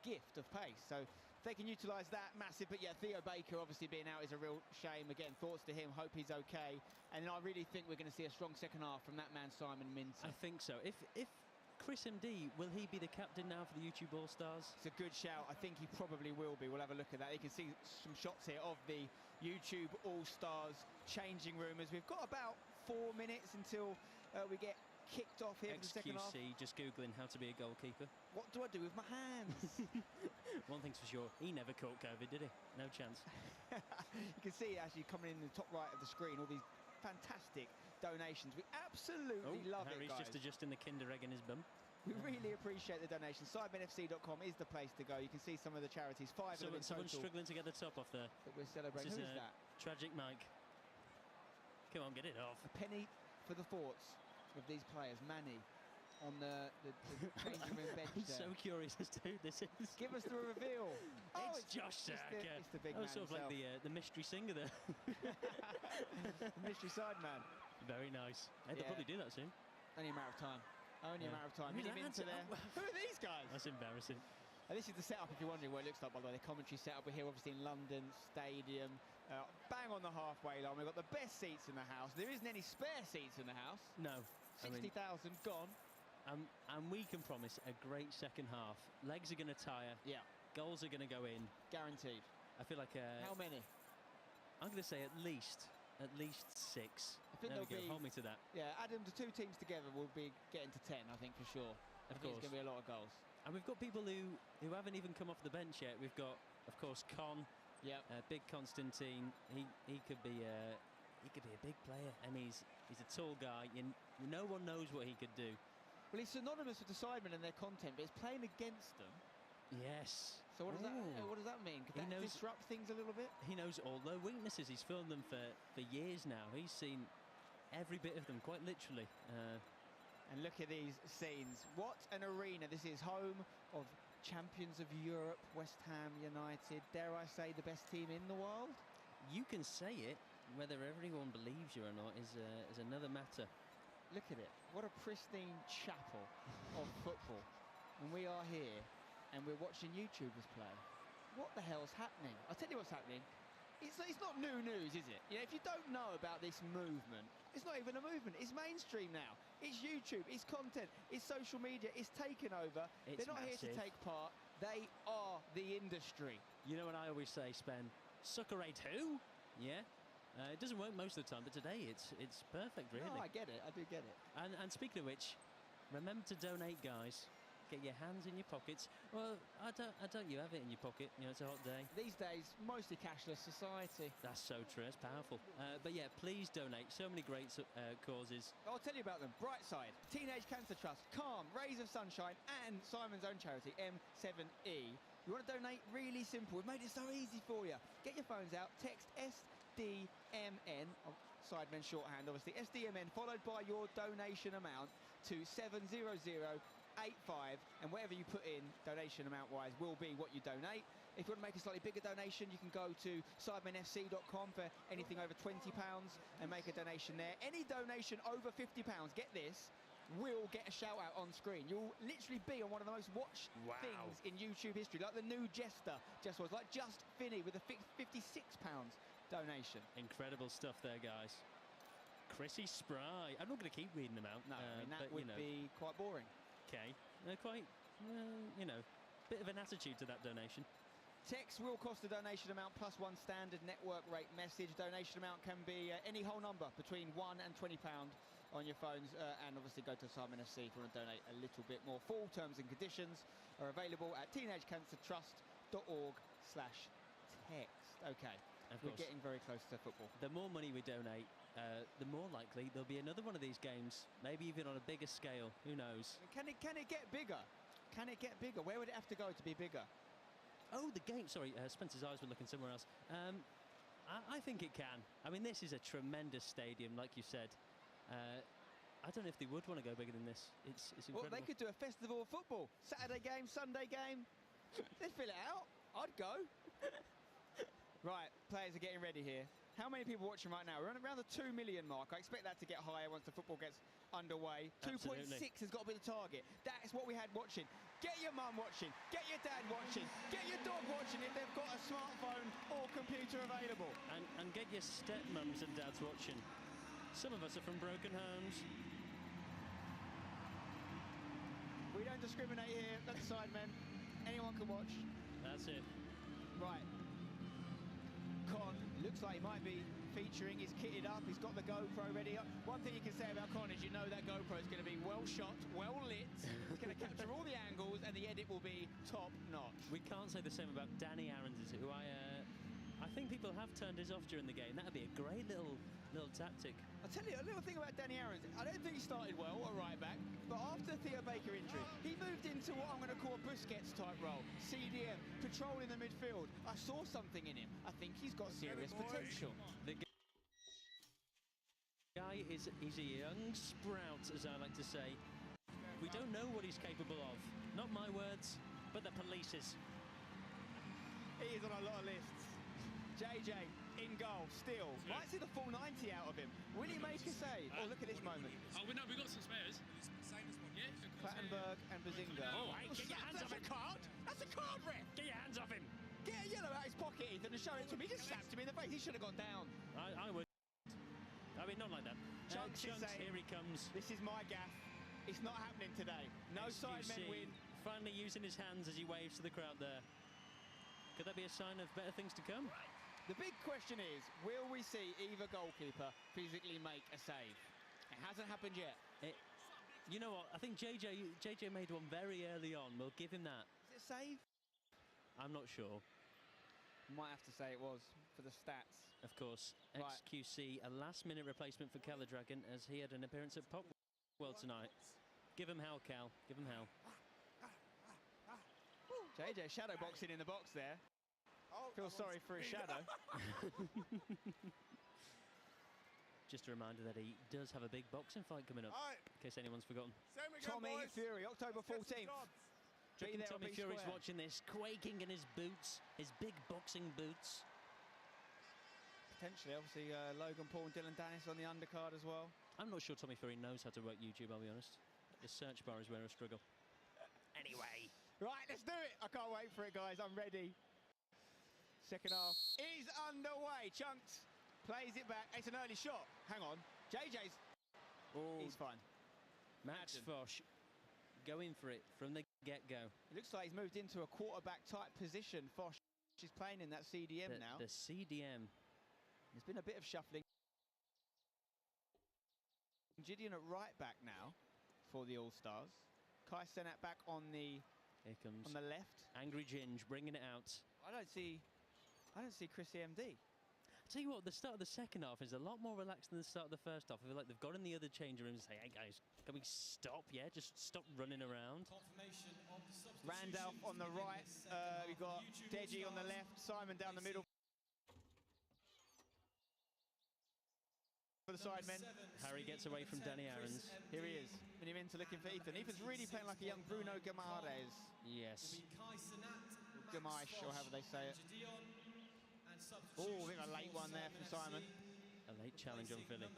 gift of pace. So if they can utilise that, massive. But yeah, Theo Baker obviously being out is a real shame. Again, thoughts to him. Hope he's okay. And I really think we're going to see a strong second half from that man, Simon Minter. I think so. If Chris MD, will he be the captain now for the YouTube All-Stars? It's a good shout. I think he probably will be. We'll have a look at that. You can see some shots here of the YouTube All-Stars changing room as we've got about 4 minutes until we get kicked off here for the second half. XQC, just Googling how to be a goalkeeper. What do I do with my hands? One thing's for sure, he never caught COVID, did he? No chance. You can see actually coming in the top right of the screen all these fantastic donations. We absolutely love Harry's it, guys. just adjusting the Kinder Egg in his bum. We really appreciate the donations. SidemenFC.com is the place to go. You can see some of the charities. Someone's total struggling to get the top off there. That we're celebrating. Who is that? Tragic Mike. Come on, get it off. A penny for the thoughts of these players. Manny on the changing room bench. I'm there. so curious as to who this is. Give us the reveal. It's Josh Sarker. It's the big man man sort of like the mystery singer there. The mystery Sideman. Very nice. They'll probably do that soon. Only a matter of time. Only a matter of time. Mini Minter there. Who are these guys? That's embarrassing. This is the setup, if you're wondering what it looks like, by the way. The commentary setup. We're here, obviously, in London Stadium. Bang on the halfway line. We've got the best seats in the house. There isn't any spare seats in the house. No. 60,000 gone. And we can promise a great second half. Legs are going to tire. Yeah. Goals are going to go in. Guaranteed. I feel like... How many? I'm going to say at least 6. I think there we go. be, Hold me to that. Yeah, Adam, the two teams together will be getting to 10, I think, for sure. Of There's course. going to be a lot of goals. And we've got people who haven't even come off the bench yet. We've got, of course, Con. Yeah. Big Constantine. He could be a big player. I mean, he's a tall guy. No one knows what he could do. Well, he's synonymous with the Sidemen and their content, but he's playing against them. Yes. So what does that mean? Could that disrupt things a little bit? He knows all their weaknesses. He's filmed them for years now. He's seen every bit of them, quite literally. And look at these scenes. What an arena. This is home of champions of Europe, West Ham United. Dare I say the best team in the world? You can say it. Whether everyone believes you or not is another matter. Look at it. What a pristine chapel of football. And we are here and we're watching YouTubers play. What the hell's happening? I'll tell you what's happening. It's not new news, is it? You know, if you don't know about this movement, it's not even a movement. It's mainstream now. It's YouTube. It's content. It's social media. It's taken over. They're not here to take part. They are the industry. You know what I always say, Spen? Suckerate who? Yeah. It doesn't work most of the time, but today it's perfect, really. No, I get it. I do get it. And speaking of which, remember to donate, guys. get your hands in your pockets. Well, I don't you have it in your pocket? You know, it's a hot day. These days, mostly cashless society. That's so true. It's powerful. But yeah, please donate. So many great causes. I'll tell you about them. Brightside, Teenage Cancer Trust, Calm, Rays of Sunshine, and Simon's own charity, M7E. You want to donate? Really simple. We've made it so easy for you. Get your phones out, text SDMN, Sidemen shorthand obviously, SDMN followed by your donation amount to 70085, and whatever you put in donation amount wise will be what you donate. If you want to make a slightly bigger donation, you can go to sidemenfc.com for anything over £20 and make a donation there. Any donation over £50, get this, will get a shout out on screen. You'll literally be on one of the most watched things in YouTube history, like the new Jester just was, like Just Finney with a £56 donation. Incredible stuff there, guys. Chrissy Spry. I'm not going to keep reading them out. No, I mean, that but, would be quite boring. Okay, quite, you know, bit of an attitude to that donation. Text will cost a donation amount plus one standard network rate message. Donation amount can be any whole number between £1 and £20 on your phones, and obviously go to Simon FC if you want to donate a little bit more. Full terms and conditions are available at teenagecancertrust.org/text. Okay, we're getting very close to football. The more money we donate, the more likely there'll be another one of these games, maybe even on a bigger scale. Who knows? Can it get bigger? Can it get bigger? Where would it have to go to be bigger? Oh, the game. Sorry, Spencer's eyes were looking somewhere else. I think it can. I mean, this is a tremendous stadium, like you said. I don't know if they would want to go bigger than this. It's incredible. Well, they could do a festival of football. Saturday game, Sunday game. They'd fill it out. I'd go. Right, players are getting ready here. How many people watching right now? We're around the 2 million mark. I expect that to get higher once the football gets underway. 2.6 has got to be the target. That's what we had watching. Get your mum watching. Get your dad watching. Get your dog watching if they've got a smartphone or computer available. And get your stepmums and dads watching. Some of us are from broken homes. We don't discriminate here. That's Sidemen. Anyone can watch. That's it. Right. Con looks like he might be featuring. He's kitted up. He's got the GoPro ready. One thing you can say about Con is you know that GoPro is going to be well shot, well lit. It's going to capture all the angles, and the edit will be top notch. We can't say the same about Danny Aarons, who I think people have turned his off during the game. That'd be a great little tactic. I'll tell you a little thing about Danny Aarons. I don't think he started well at right back, but after the Theo Baker injury, he moved into what I'm going to call a Busquets type role. CDM, controlling the midfield. I saw something in him. I think he's got serious potential. The guy he's a young sprout, as I like to say. We don't know what he's capable of. Not my words, but the police's. He is on a lot of lists. JJ in goal still. Might see the full 90 out of him. Will he make a save? Oh, look at this moment. Oh, we know, we've got some spares. Yeah, Plattenberg and Bazinga. Oh, hey, get your hands off him. That's a card, ref. Get your hands off him. Get a yellow out his pocket, Ethan, and show it to him. He just slapped him in the face. He should have gone down. I would. I mean, not like that. Chunks, here he comes. This is my gaff. It's not happening today. No Sidemen win. Finally using his hands as he waves to the crowd there. Could that be a sign of better things to come? The big question is, will we see either goalkeeper physically make a save? It hasn't happened yet. You know what? I think JJ made one very early on. We'll give him that. Is it a save? I'm not sure. Might have to say it was for the stats. Of course. Right. XQC, a last-minute replacement for Dragon as he had an appearance at Popwell tonight. Give him hell, Cal. Give him hell. JJ shadow boxing in the box there. Feel sorry for his shadow. Just a reminder that he does have a big boxing fight coming up, in case anyone's forgotten. Tommy Fury, October 14th. Tommy Fury's watching this, quaking in his boots, his big boxing boots. Potentially, obviously, Logan Paul and Dylan Dennis on the undercard as well. I'm not sure Tommy Fury knows how to work YouTube, I'll be honest. The search bar is where I struggle. Anyway. Right, let's do it. I can't wait for it, guys. I'm ready. Second half is underway. Chunks plays it back. It's an early shot. Hang on. JJ's. Oh, he's fine. Max Foch going for it from the get-go. It looks like he's moved into a quarterback-type position. Foch is playing in that CDM now. The CDM. There's been a bit of shuffling. Gideon at right back now for the All-Stars. Kai Cenat back on the left. Angry Ginge bringing it out. I don't see Chris EMD. I tell you what, the start of the second half is a lot more relaxed than the start of the first half. I feel like they've got in the other change rooms and say, hey guys, can we stop? Yeah, just stop running around. Randolph on the right. We've got Deji on the left. Simon down the middle. For the Sidemen. Harry gets away from Danny Aarons. Here he is. Minimenta looking for Ethan. Ethan's really playing like a young Bruno Guimaraes. Yes. Guimaraes, or however they say it. Oh, I think a late one there from Simon. A late challenge on Philly.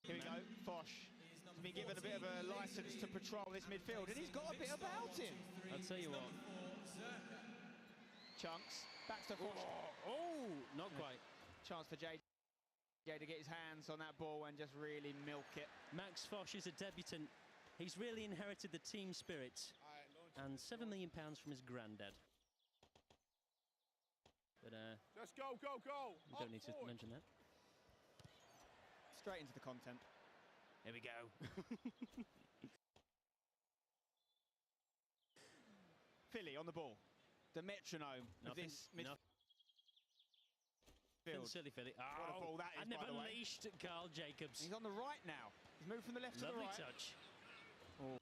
Here we go, Fosh. He's been given a bit of a licence to patrol this midfield, and he's got a bit about him. I'll tell you what. Chunks, back to Fosh. Oh, not quite. Chance for JJ to get his hands on that ball and just really milk it. Max Fosh is a debutant. He's really inherited the team spirit and £7 million from his granddad. But let's go, go, go! We don't need to mention that. Straight into the content. Here we go. Philly on the ball. The metronome of this midfield. Silly Philly. What a ball that is, and they've by the way. unleashed Carl Jacobs. He's on the right now. He's moved from the left to the right. Lovely touch. Oh.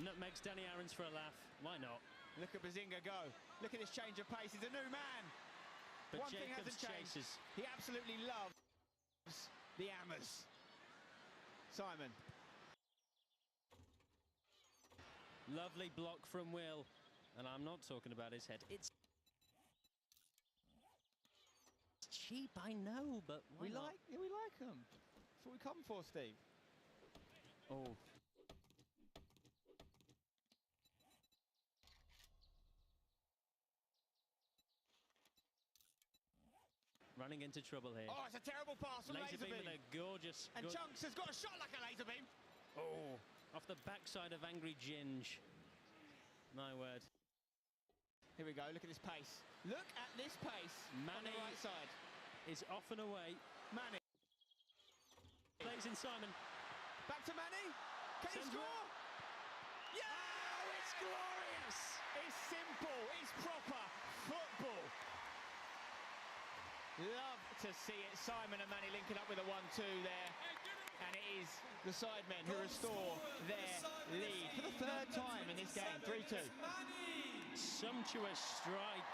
Nutmegs Danny Aarons for a laugh. Why not? Look at Bazinga go. Look at this change of pace. He's a new man. But One thing hasn't changed. chases. He absolutely loves the Ammers. Simon. Lovely block from Will. And I'm not talking about his head. It's cheap, I know, but we like them. That's what we come for, Steve. Oh. Running into trouble here. Oh, it's a terrible pass from Laserbeam with a gorgeous... And Chunks has got a shot like a laser beam. Oh, off the backside of Angry Ginge. My word. Here we go, look at this pace. Look at this pace on the right side. Is off and away. Manny. Plays in Simon. Back to Manny. Can he score? Yeah! Oh, it's glorious! It's simple. It's proper football. Love to see it. Simon and Manny linking up with a 1-2 there. And it is the Sidemen who restore their lead for the third time in this game. 3-2. Sumptuous strike.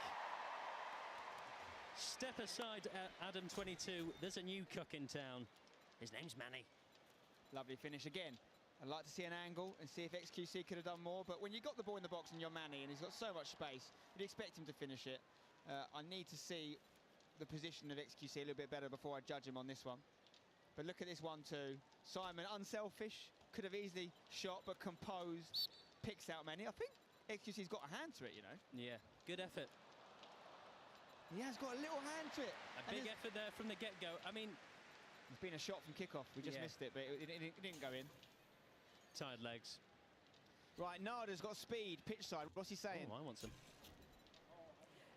Step aside, Adam 22. There's a new cook in town. His name's Manny. Lovely finish again. I'd like to see an angle and see if XQC could have done more, but when you got the ball in the box and you're Manny and he's got so much space, you'd expect him to finish it. I need to see the position of XQC a little bit better before I judge him on this one. But look at this 1-2. Simon, unselfish, could have easily shot, but composed, picks out Manny. I think XQC's got a hand to it, you know. Yeah, good effort. He has got a little hand to it. A big effort there from the get-go. I mean... It's been a shot from kickoff. We just missed it, but it didn't go in. Tired legs. Right, Nada's got speed, pitch side. What's he saying? Oh, I want some.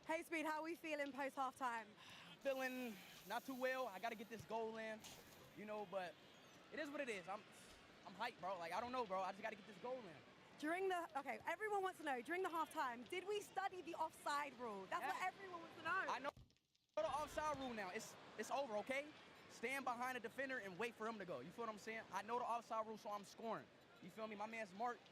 Hey, Speed, how are we feeling post-half-time? Feeling not too well. I got to get this goal in, you know, but it is what it is. I'm hyped, bro. Like, I don't know, bro. I just got to get this goal in. Okay, everyone wants to know, during the half-time, did we study the offside rule? That's what everyone wants to know. I know the offside rule now. It's over, okay? Stand behind the defender and wait for him to go. You feel what I'm saying? I know the offside rule, so I'm scoring. You feel me? My man's Mark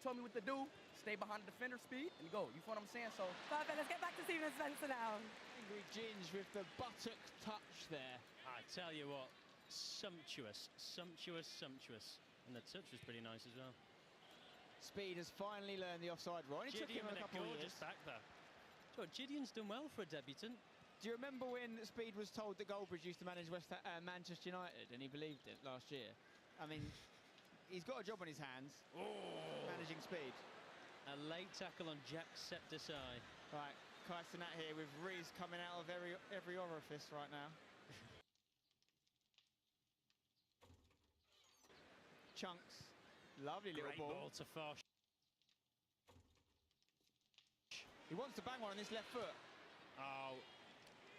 told me what to do. Stay behind the defender, Speed, and go. You feel what I'm saying? So perfect. Let's get back to Steven Spencer now. Angry Ginge with the buttock touch there. I tell you what, sumptuous, sumptuous, sumptuous. And the touch was pretty nice as well. Speed has finally learned the offside rule. It took him a couple of years. Back there. So Gideon's done well for a debutant. Do you remember when Speed was told that Goldbridge used to manage Manchester United and he believed it last year? I mean, he's got a job on his hands, managing Speed. A late tackle on Jack Septisai. Right, Kai Cenat here with Riz coming out of every orifice right now. Chunks. Lovely little Great ball to Fosh. He wants to bang one on this left foot. Oh,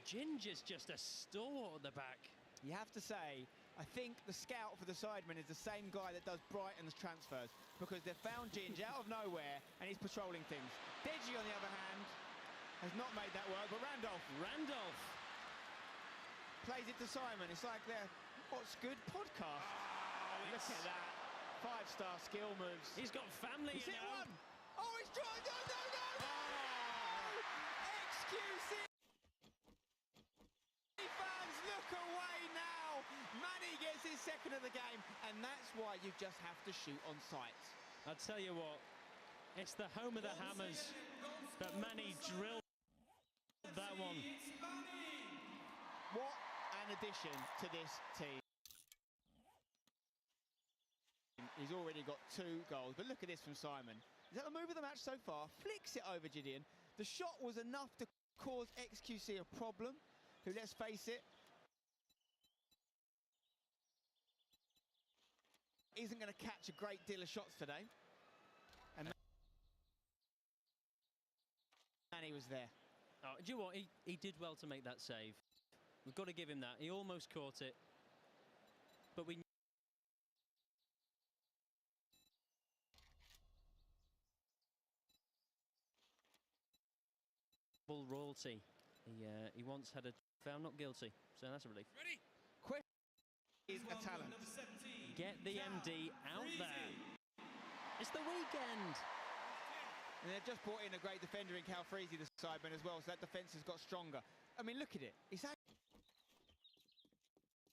Ginger's just a stalwart at the back. You have to say, I think the scout for the Sidemen is the same guy that does Brighton's transfers, because they've found Ginge out of nowhere and he's patrolling things. Deji, on the other hand, has not made that work, but Randolph plays it to Simon. It's like their What's Good podcast. Look at that. 5-star skill moves. He's got family, you know. Oh, he's trying. No! XQC fans, look away now. Manny gets his second of the game, and that's why you just have to shoot on sight. I'll tell you what, it's the home of the hammers, but Manny drilled that one. What an addition to this team. He's already got 2 goals, but look at this from Simon. Is that the move of the match so far? Flicks it over Gideon. The shot was enough to cause XQC a problem, who, let's face it, isn't going to catch a great deal of shots today. And Manny was there. Oh, do you know what? He did well to make that save. We've got to give him that. He almost caught it, but we royalty. He once had a found not guilty, so that's a relief. Ready? Quick is a talent. Get the MD out there. It's the weekend. And they've just brought in a great defender in Calfreezy, the Sidemen, as well, so that defence has got stronger. I mean, look at it. It's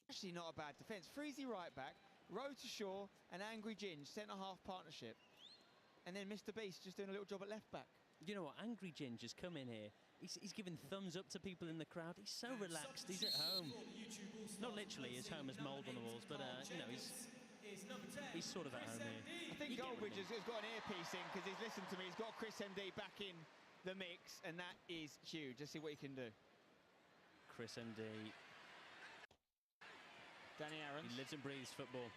actually not a bad defence. Freezy right back, Road to Shaw, and Angry Ginge, centre-half partnership. And then Mr. Beast just doing a little job at left back. You know what? Angry Ginge has come in here. He's giving thumbs up to people in the crowd. He's so relaxed. He's at home. Not literally, his home has mould on the walls, but you know, he's sort of at home here. I think Goldbridge has got an earpiece in because he's listened to me. He's got Chris MD back in the mix, and that is huge. Let's see what he can do. Chris MD. Danny Aarons. He lives and breathes football.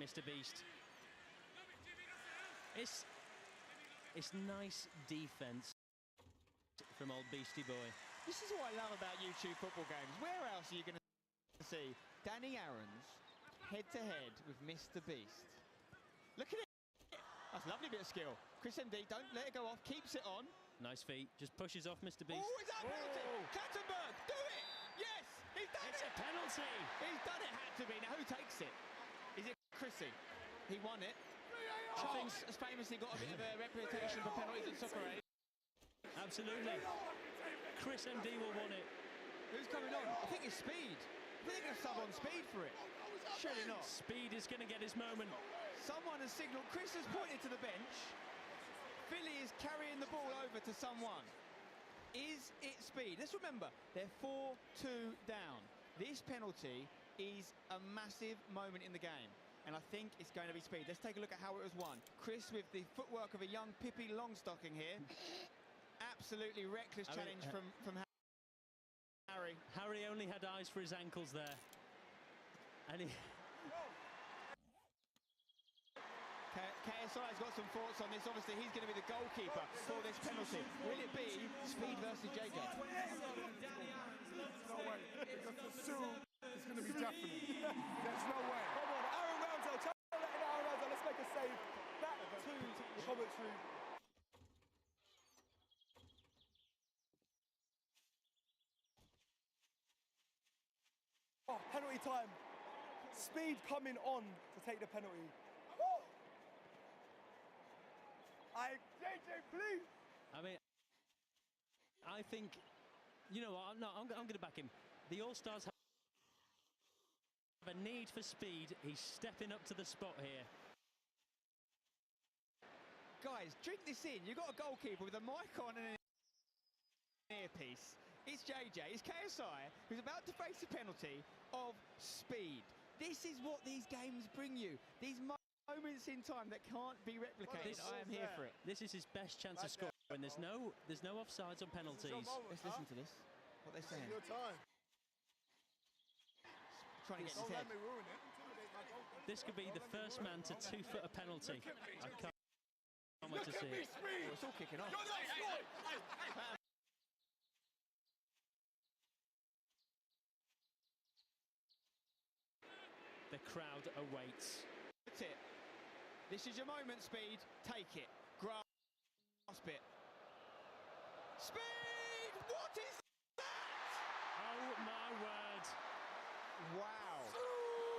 Mr. Beast. It's nice defence from old Beastie Boy. This is what I love about YouTube football games. Where else are you going to see Danny Aarons head-to-head with Mr. Beast? Look at it. That's a lovely bit of skill. Chris MD, don't let it go off. Keeps it on. Nice feet. Just pushes off Mr. Beast. Oh, is that a penalty? Kattenberg, do it! Yes, he's done it! It's a penalty! He's done it, had to be. Now, who takes it? Is it Chrissy? He won it. Charles has famously got a bit of a reputation for penalties at Soccer Aid. Absolutely. Chris MD will want it. Who's coming on? I think it's Speed. I think they're going to sub on Speed for it. Surely not. Speed is going to get his moment. Someone has signalled. Chris has pointed to the bench. Philly is carrying the ball over to someone. Is it Speed? Let's remember, they're 4-2 down. This penalty is a massive moment in the game. And I think it's going to be Speed. Let's take a look at how it was won. Chris with the footwork of a young Pippi Longstocking here. Absolutely reckless challenge from Harry. Harry only had eyes for his ankles there. And he... KSI's got some thoughts on this. Obviously, he's going to be the goalkeeper for this penalty. Will it be Speed versus JJ? No way. Because the suit is going to be definite. There's no way. Come on, Aaron Ramsdale. Aaron Ramsdale. Let's make a save. Back to the commentary. Oh, penalty time. Speed coming on to take the penalty. JJ, please. I mean, I think, you know what? No, I'm going to back him. The All-Stars have a need for speed. He's stepping up to the spot here. Guys, drink this in. You've got a goalkeeper with a mic on and an earpiece. It's JJ, it's KSI, who's about to face a penalty of Speed. This is what these games bring you. These moments in time that can't be replicated. I am here for it. This is his best chance of scoring. There's no offsides on penalties. Let's listen to this. What they're saying. Your time. Trying to get Don't his let head. me ruin it. This could be the first man to 2-foot a penalty. I can't wait to see it. Oh, it's all kicking off. awaits. That's it. This is your moment, Speed. Take it. Grasp it. Speed! What is that? Oh my word. Wow.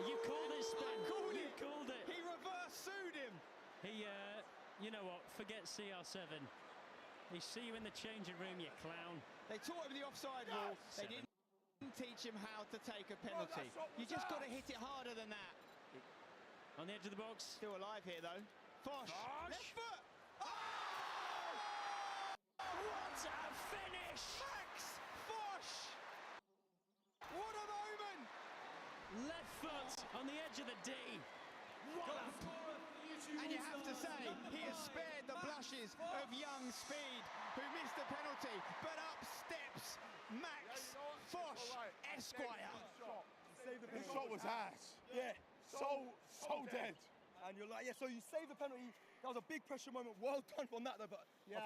You called it, Speed. You called it. He reverse sued him. He, you know what? Forget CR7. They see you in the changing room, you clown. They taught him the offside rule. They didn't teach him how to take a penalty. You just got to hit it harder than that. On the edge of the box. Still alive here, though. Fosh. Left foot. Oh! What a finish! Max Fosh. What a moment. Left foot on the edge of the D. And you have to say, he has spared the blushes of young Speed, who missed the penalty, but up steps Max Fosh, Esquire. The shot was ass. Yeah, so dead. And you're like, yeah, so you saved the penalty. That was a big pressure moment. Well done on that, though. But yeah,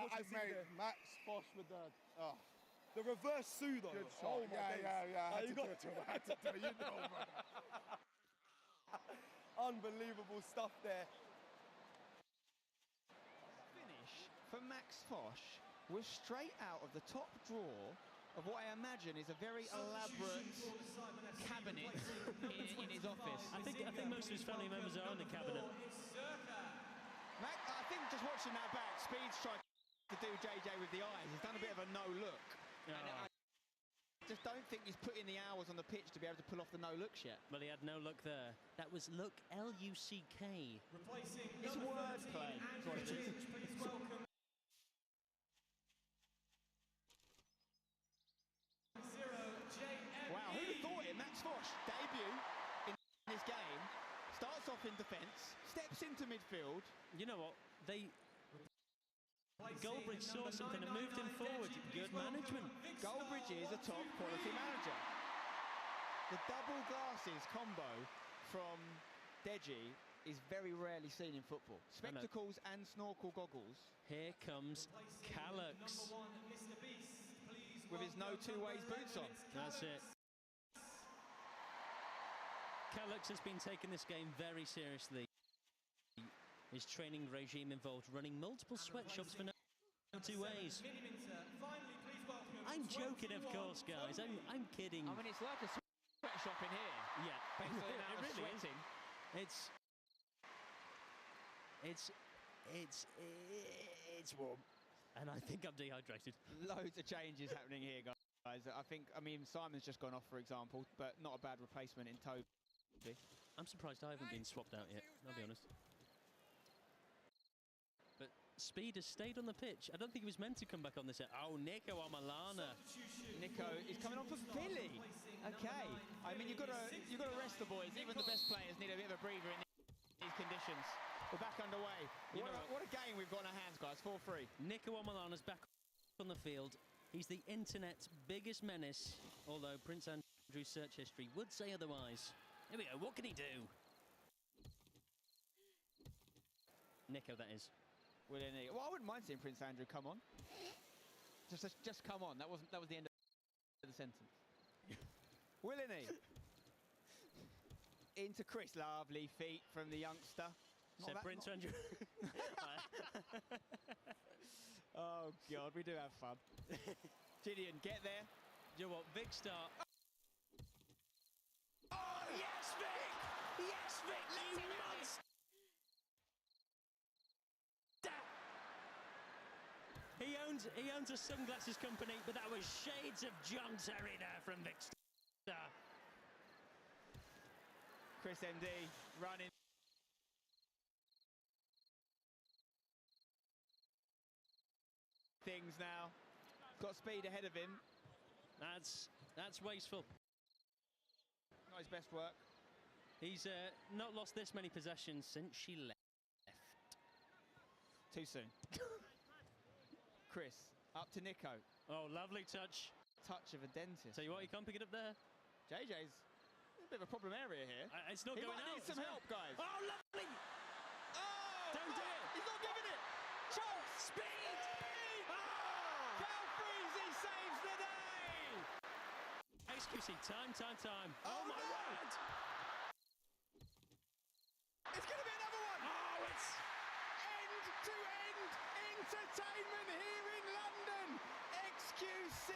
Max Fosh with the reverse sue, though. Good shot. Oh my days. I had to do it to him. You know, brother. Unbelievable stuff there. Finish for Max Fosh was straight out of the top drawer of what I imagine is a very elaborate cabinet in his office. I think most of his family members are on the cabinet. I think just watching that back, Speed's tried to do JJ with the eyes. He's done a bit of a no-look. Oh. And I just don't think he's put in the hours on the pitch to be able to pull off the no-looks yet. Well, he had no look there. That was look, L-U-C-K. It's wordplay. That's what it is. Please welcome. Wow, who'd have thought it? Max Fosh, debut in this game, starts off in defence, steps into midfield. You know what? Goldbridge saw something and moved him forward. Good management. Goldbridge is a top quality manager. The double glasses combo from Deji is very rarely seen in football. Spectacles and snorkel goggles. Here comes Callux. With his no two-ways boots on. That's it. Callux has been taking this game very seriously. His training regime involved running multiple sweatshops for no two ways. I'm joking, of course, guys. I'm kidding. I mean, it's like a sweatshop in here. Yeah, Basically, it really sweating. It's warm, and I think I'm dehydrated. Loads of changes happening here, guys. I mean, Simon's just gone off, for example, but not a bad replacement in Toby. I'm surprised I haven't been swapped out yet, I'll be honest. But Speed has stayed on the pitch. I don't think he was meant to come back on this. Oh, Nico Amalana. Nico is coming on for Philly. Okay. I mean, you've got to rest the boys. Even the best players need a bit of a breather in these conditions. We're back underway. What a game we've got in our hands, guys. 4-3. Nico Amalana's back on the field. He's the internet's biggest menace, although Prince Andrew's search history would say otherwise. Here we go. What can he do? Nico, that is. Well, I wouldn't mind seeing Prince Andrew come on. Just come on. That was the end of the sentence. Willin' he? Into Chris. Lovely feet from the youngster. Said Prince Andrew. Oh, God, we do have fun. Gideon, get there. You know what? Vic start. Oh, yes, Vic! Yes, Vic! You monster! He owns a sunglasses company, but that was shades of John Terry there from Vic Star. Chris MD running. Things now. Got Speed ahead of him. That's wasteful. Not his best work. He's not lost this many possessions since she left. Too soon. Chris, up to Nico. Oh, lovely touch. Touch of a dentist. Tell you what, you can't pick it up there. JJ's a bit of a problem area here. It's not going out. He might need some help, guys. Oh, lovely! Oh! Don't do it! He's not giving it! Chance! Speed! Oh! Calfreezy saves the day! XQC, time. Oh my word! entertainment here in London. XQC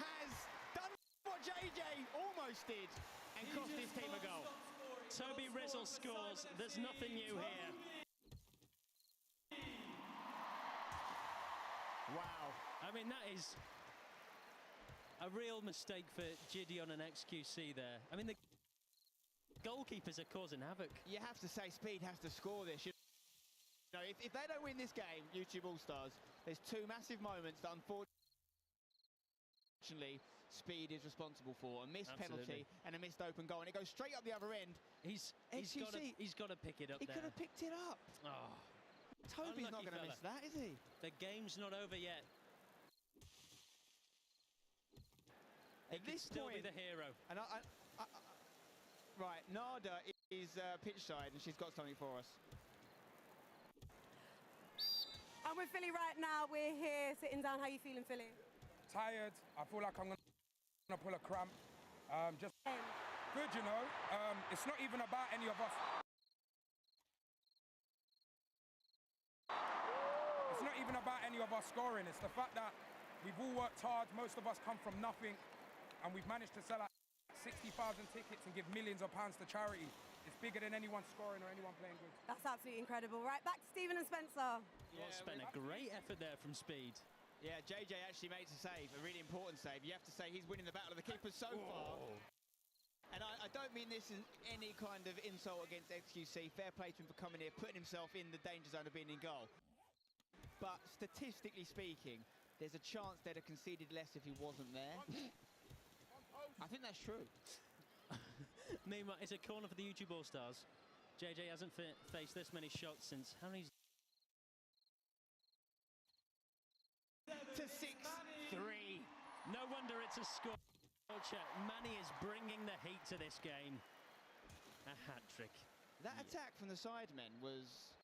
has done what JJ almost did and cost his team a goal. Toby Rizzle scores. There's nothing new here. Wow. I mean, that is a real mistake for Gideon and XQC there. I mean, the goalkeepers are causing havoc. You have to say Speed has to score this. You know, if they don't win this game, YouTube All-Stars, there's two massive moments that unfortunately Speed is responsible for. A missed penalty and a missed open goal, and it goes straight up the other end. He's got to pick it up there. He could have picked it up. Oh. Toby's not going to miss that, is he? The game's not over yet. At this still point, be the hero. And right, Nada is pitch side, and she's got something for us. And with Philly right now, we're here sitting down. How you feeling, Philly? Tired. I feel like I'm gonna pull a cramp. Just good, you know. It's not even about any of us. It's not even about any of us scoring. It's the fact that we've all worked hard. Most of us come from nothing, and we've managed to sell out 60,000 tickets and give millions of pounds to charity. It's bigger than anyone scoring or anyone playing good. That's absolutely incredible. Right, back to Stephen and Spencer. Well spent, a great effort there from Speed. Yeah, JJ actually makes a save, a really important save. You have to say he's winning the battle of the keepers so far. And I don't mean this in any kind of insult against XQC. Fair play to him for coming here, putting himself in the danger zone of being in goal. But statistically speaking, there's a chance they'd have conceded less if he wasn't there. I think that's true. Meanwhile, it's a corner for the YouTube All-Stars. JJ hasn't faced this many shots since how many? To 6-3. No wonder it's a score check. Manny is bringing the heat to this game. A hat-trick. That attack from the Sidemen was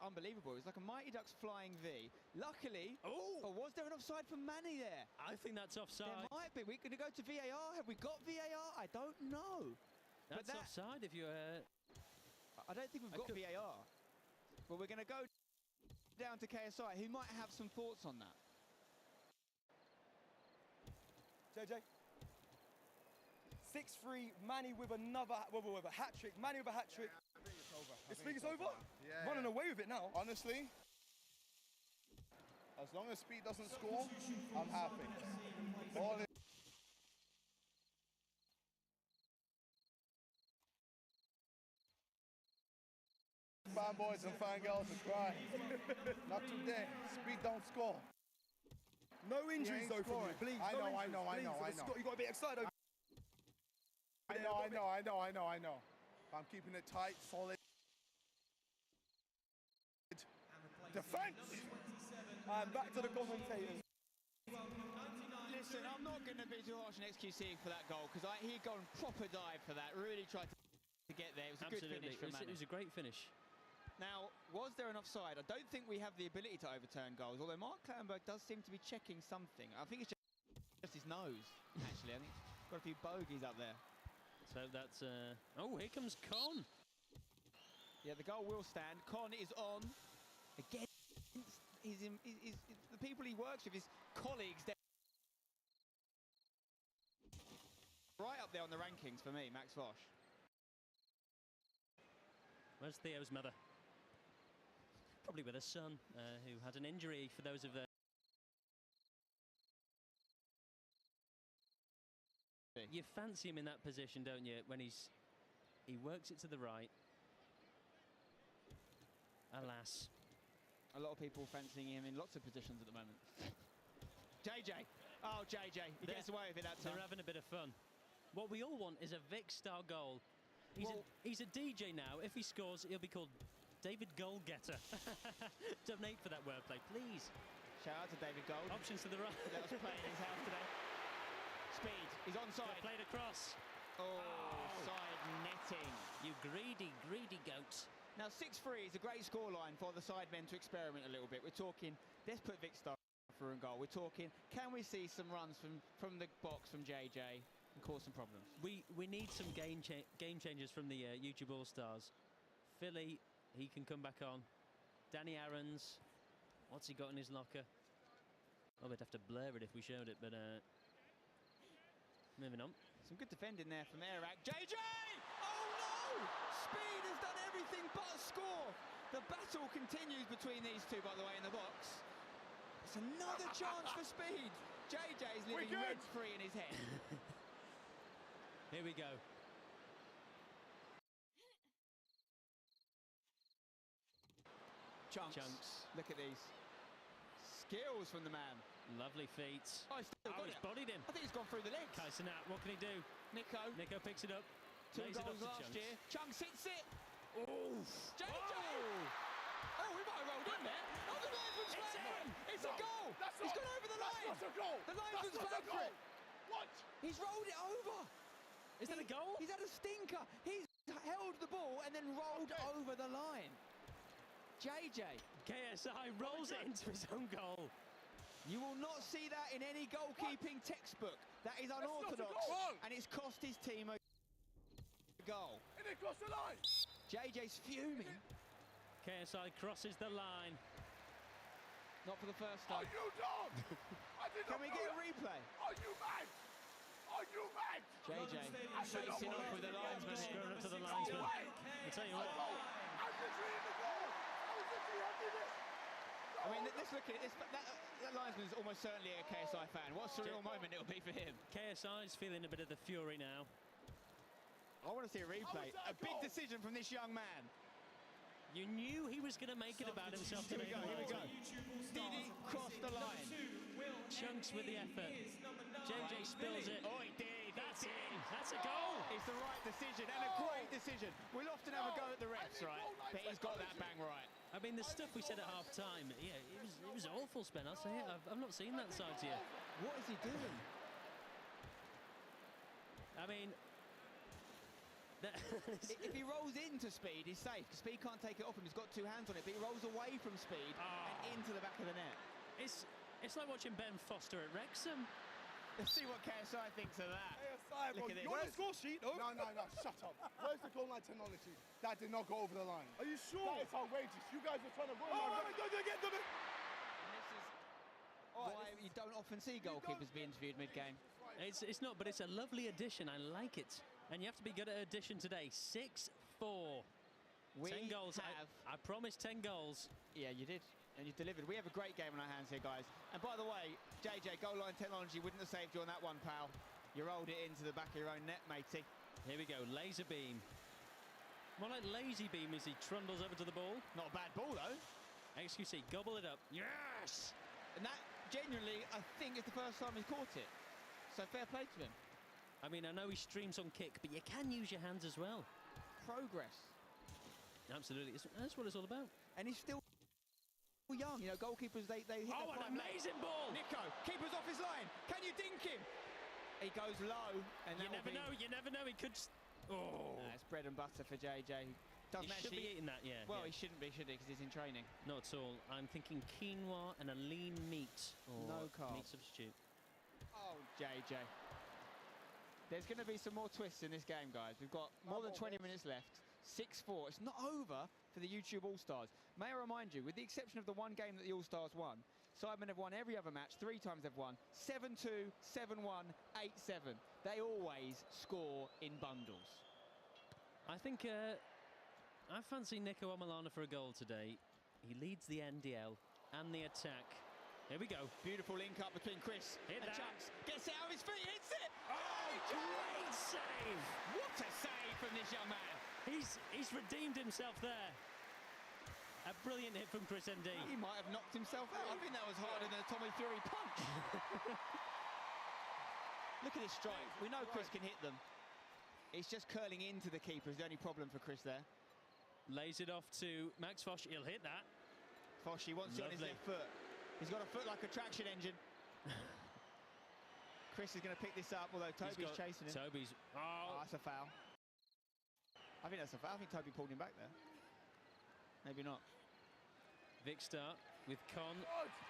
unbelievable. It was like a Mighty Ducks flying V. Luckily, was there an offside from Manny there? I think that's offside. There might be. We're going to go to VAR. Have we got VAR? I don't know. That's offside if you... I don't think we've got VAR. But we're going to go down to KSI, who might have some thoughts on that. JJ. 6-3, Manny with another with a hat-trick. Manny with a hat-trick. I think it's over. You think it's over? Yeah. Running away with it now. Honestly, as long as Speed doesn't score, I'm happy. All in. Fanboys and fangirls are crying. Not today. Speed don't score. No injuries though from you, please. I know. You got a bit excited. I know. I'm keeping it tight, solid. Defense! And back to the commentators. Listen, I'm not going to be too harsh on XQC for that goal, because he'd gone proper dive for that, really tried to get there. It was a good finish from Manny. It was a great finish. Now, was there an offside? I don't think we have the ability to overturn goals, although Mark Clattenburg does seem to be checking something. I think it's just his nose, actually. I think he's got a few bogeys up there. So that's... Oh, here comes Con. Yeah, the goal will stand. Con is on. Again, the people he works with, his colleagues, they're right up there on the rankings for me, Max Vosh. Where's Theo's mother? Probably with her son, who had an injury, for those of the... You fancy him in that position, don't you? When he works it to the right. Alas. A lot of people fancying him in lots of positions at the moment. JJ. Oh, JJ. He gets away with it that time. They're having a bit of fun. What we all want is a Vic-style goal. He's a DJ now. If he scores, he'll be called David Goalgetter. Donate for that wordplay, please. Shout out to David Gold. Options to the right. That was playing in his house today. Speed. He's onside. Played across. Oh, side netting. You greedy, greedy goat. Now, 6-3 is a great scoreline for the Sidemen to experiment a little bit. We're talking, let's put Vic Star through in goal. We're talking, can we see some runs from the box from JJ and cause some problems? We need some game changers from the YouTube All-Stars. Philly, he can come back on. Danny Aarons, What's he got in his locker? Oh, we'd have to blur it if we showed it, but moving on. Some good defending there from Arak. JJ! Oh no! Speed has done everything but score. The battle continues between these two, by the way, in the box. It's another chance for Speed. JJ's living rent-free in his head. Here we go. Chunks. Look at these. Skills from the man. Lovely feet. Oh, he's bodied him. I think he's gone through the legs. Kaisenat, what can he do? Nico picks it up. 2 goals last year. Chunks hits it. Oh! JJ! Oh, we might have rolled in there. Oh, the linesman's flat for him. It's a goal. He's gone over the line. That's not a goal. The linesman's flat for it. What? He's rolled it over. Is that a goal? He's had a stinker. He's held the ball and then rolled over the line. JJ. KSI rolls it into his own goal. You will not see that in any goalkeeping textbook. That is unorthodox. And it's cost his team a goal. And it crossed the line. JJ's fuming. KSI crosses the line. Not for the first time. Are you dog? Can we get a replay? Are you mad? Are you mad? JJ facing off with the linesman. Going up to the linesman. I'll tell you what. I mean, let's look at it. That linesman's almost certainly a KSI fan. What a surreal moment it'll be for him. KSI's feeling a bit of the fury now. I want to see a replay. A big decision from this young man. You knew he was going to make it about himself today. Here we go. Did he cross the line? Chunks with the effort. JJ spills it. Oh, he did. That's it. That's a goal. It's the right decision and a great decision. We'll often have a go at the refs, right? But he's got that bang right. I mean, the stuff we said at half-time, yeah, it was awful, Spen. I'll say it. I've not seen that side yet. What is he doing? I mean... if he rolls into Speed, he's safe, because Speed can't take it off him. He's got 2 hands on it, but he rolls away from Speed and into the back of the net. It's like watching Ben Foster at Wrexham. Let's see what KSI thinks of that. KSI, Look at this. You want a score sheet? No, shut up. Where's the goal line technology? That did not go over the line. Are you sure? That is outrageous. You guys are trying to ruin my Why you don't often see goalkeepers be interviewed mid-game. It's not, but it's a lovely addition. I like it. And you have to be good at addition today. 6-4. 10 goals. I promised 10 goals. Yeah, you did. And you delivered. We have a great game on our hands here, guys. And by the way, JJ, goal line technology wouldn't have saved you on that one, pal. You rolled it into the back of your own net, matey. Here we go, laser beam. More like lazy beam as he trundles over to the ball. Not a bad ball, though. XQC, gobble it up. Yes! And that, genuinely, I think is the first time he's caught it. So fair play to him. I mean, I know he streams on kick, but you can use your hands as well. Progress. Absolutely. That's what it's all about. And he's still young. You know, goalkeepers, they hit Oh, an amazing ball! Nico, keeper's off his line. Can you dink him? He goes low. And you never know. You never know. He could... Oh. It's bread and butter for JJ. He should be eating that, yeah. Well, he shouldn't be, should he? Because he's in training. Not at all. I'm thinking quinoa and a lean meat. Or no carbs. Meat substitute. Oh, JJ. There's going to be some more twists in this game, guys. We've got more than 20 minutes left. 6-4. It's not over for the YouTube All-Stars. May I remind you, with the exception of the one game that the All-Stars won, Sidemen have won every other match. 3 times they've won. 7-2, 7-1, 8-7. They always score in bundles. I think I fancy Nico Amalana for a goal today. He leads the NDL and the attack. Here we go. Beautiful link up between Chris and Chunks. Gets it out of his feet, hits it! Oh, great save! What a save from this young man! He's redeemed himself there. A brilliant hit from Chris MD. He might have knocked himself out. I think that was harder than a Tommy Fury punch. Look at this strike. We know Chris can hit them. It's just curling into the keeper is the only problem for Chris there. Lays it off to Max Fosh. He'll hit that. Fosh, he wants it on his left foot. He's got a foot like a traction engine. Chris is going to pick this up, although Toby's chasing him. Oh, that's a foul. I think that's a foul. I think Toby pulled him back there. Maybe not. Vikkstar with Con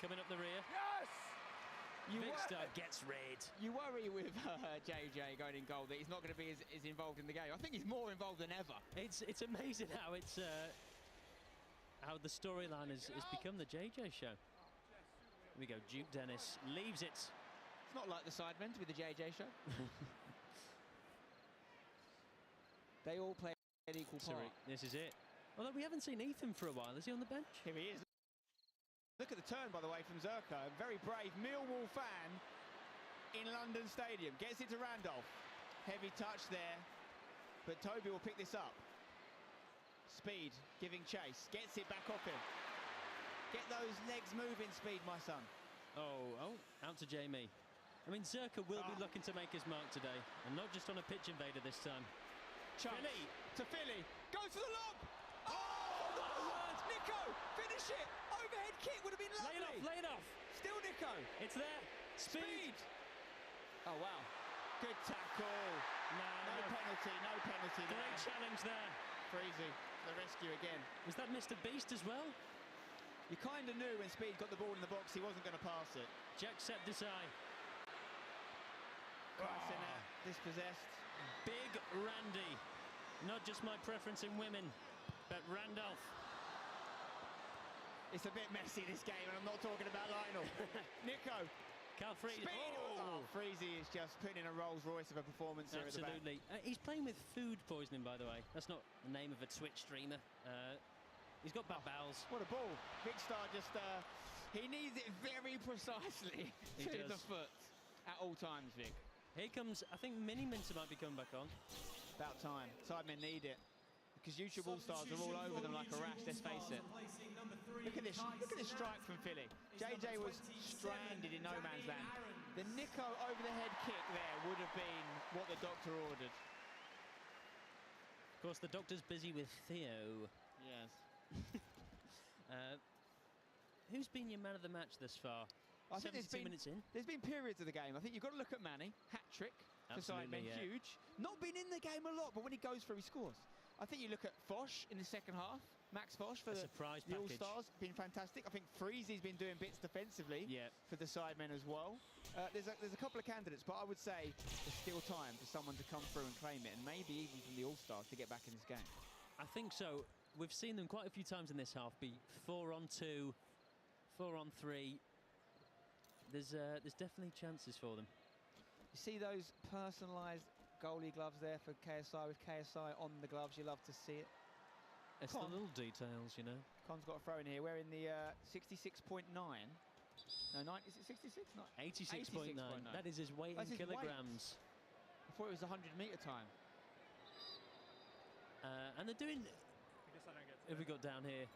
coming up the rear. Yes! Vikkstar gets red. You worry with JJ going in goal that he's not going to be as involved in the game. I think he's more involved than ever. It's amazing how it's... how the storyline has become the JJ show. Here we go, Duke Dennis leaves it. It's not like the Sidemen to be the JJ show. They all play an equal part. This is it. Although we haven't seen Ethan for a while. Is he on the bench? Here he is. Look at the turn, by the way, from Zerka. A very brave Millwall fan in London Stadium. Gets it to Randolph. Heavy touch there. But Toby will pick this up. Speed, giving chase. Gets it back off him. Get those legs moving, Speed, my son. Oh, out to Jamie. I mean, Zerka will be looking to make his mark today. And not just on a pitch invader this time. Philly to Philly. Goes for the lob. Oh, my word. Nico, finish it. Overhead kick would have been lovely. Lay it off. Still Nico. It's there. Speed. Oh, wow. Good tackle. No penalty there. Great challenge there. Freezy, the rescue again. Was that Mr. Beast as well? You kind of knew when Speed got the ball in the box he wasn't going to pass it. Jacksepticeye. Dispossessed. Big Randy. Not just my preference in women, but Randolph. It's a bit messy, this game, and I'm not talking about Lionel. Nico. Calfreezy. Freezy is just putting in a Rolls Royce of a performance here at the back. Absolutely. He's playing with food poisoning, by the way. That's not the name of a Twitch streamer. He's got bad bowels. What a ball. Big Star just, he needs it very precisely to the foot at all times, Vic. Here comes, I think Mini Minter might be coming back on. About time. Sidemen need it. Because YouTube All-Stars are all over them like a rash, let's face it. Look at this strike from Philly. JJ was stranded in no man's land. The Nico over-the-head kick there would have been what the doctor ordered. Of course, the doctor's busy with Theo. Yes. Who's been your man of the match this far? I think 72 minutes in. There's been periods of the game. I think you've got to look at Manny. Hat-trick for Sidemen, huge. Not been in the game a lot, but when he goes through, he scores. I think you look at Foch in the second half. Max Foch for the All-Stars, been fantastic. I think Freezy's been doing bits defensively for the Sidemen as well. There's a couple of candidates, but I would say there's still time for someone to come through and claim it, and maybe even from the All-Stars to get back in this game. I think so. We've seen them quite a few times in this half be 4-on-2, 4-on-3. There's definitely chances for them. You see those personalised goalie gloves there for KSI with KSI on the gloves. You love to see it. It's the little details, you know. Con's got a throw in here. We're in the 66.9. No, 9. Is it 66? No, 86.9. That is his weight in kilograms. I thought it was 100-metre time. And they're doing. If we got down here,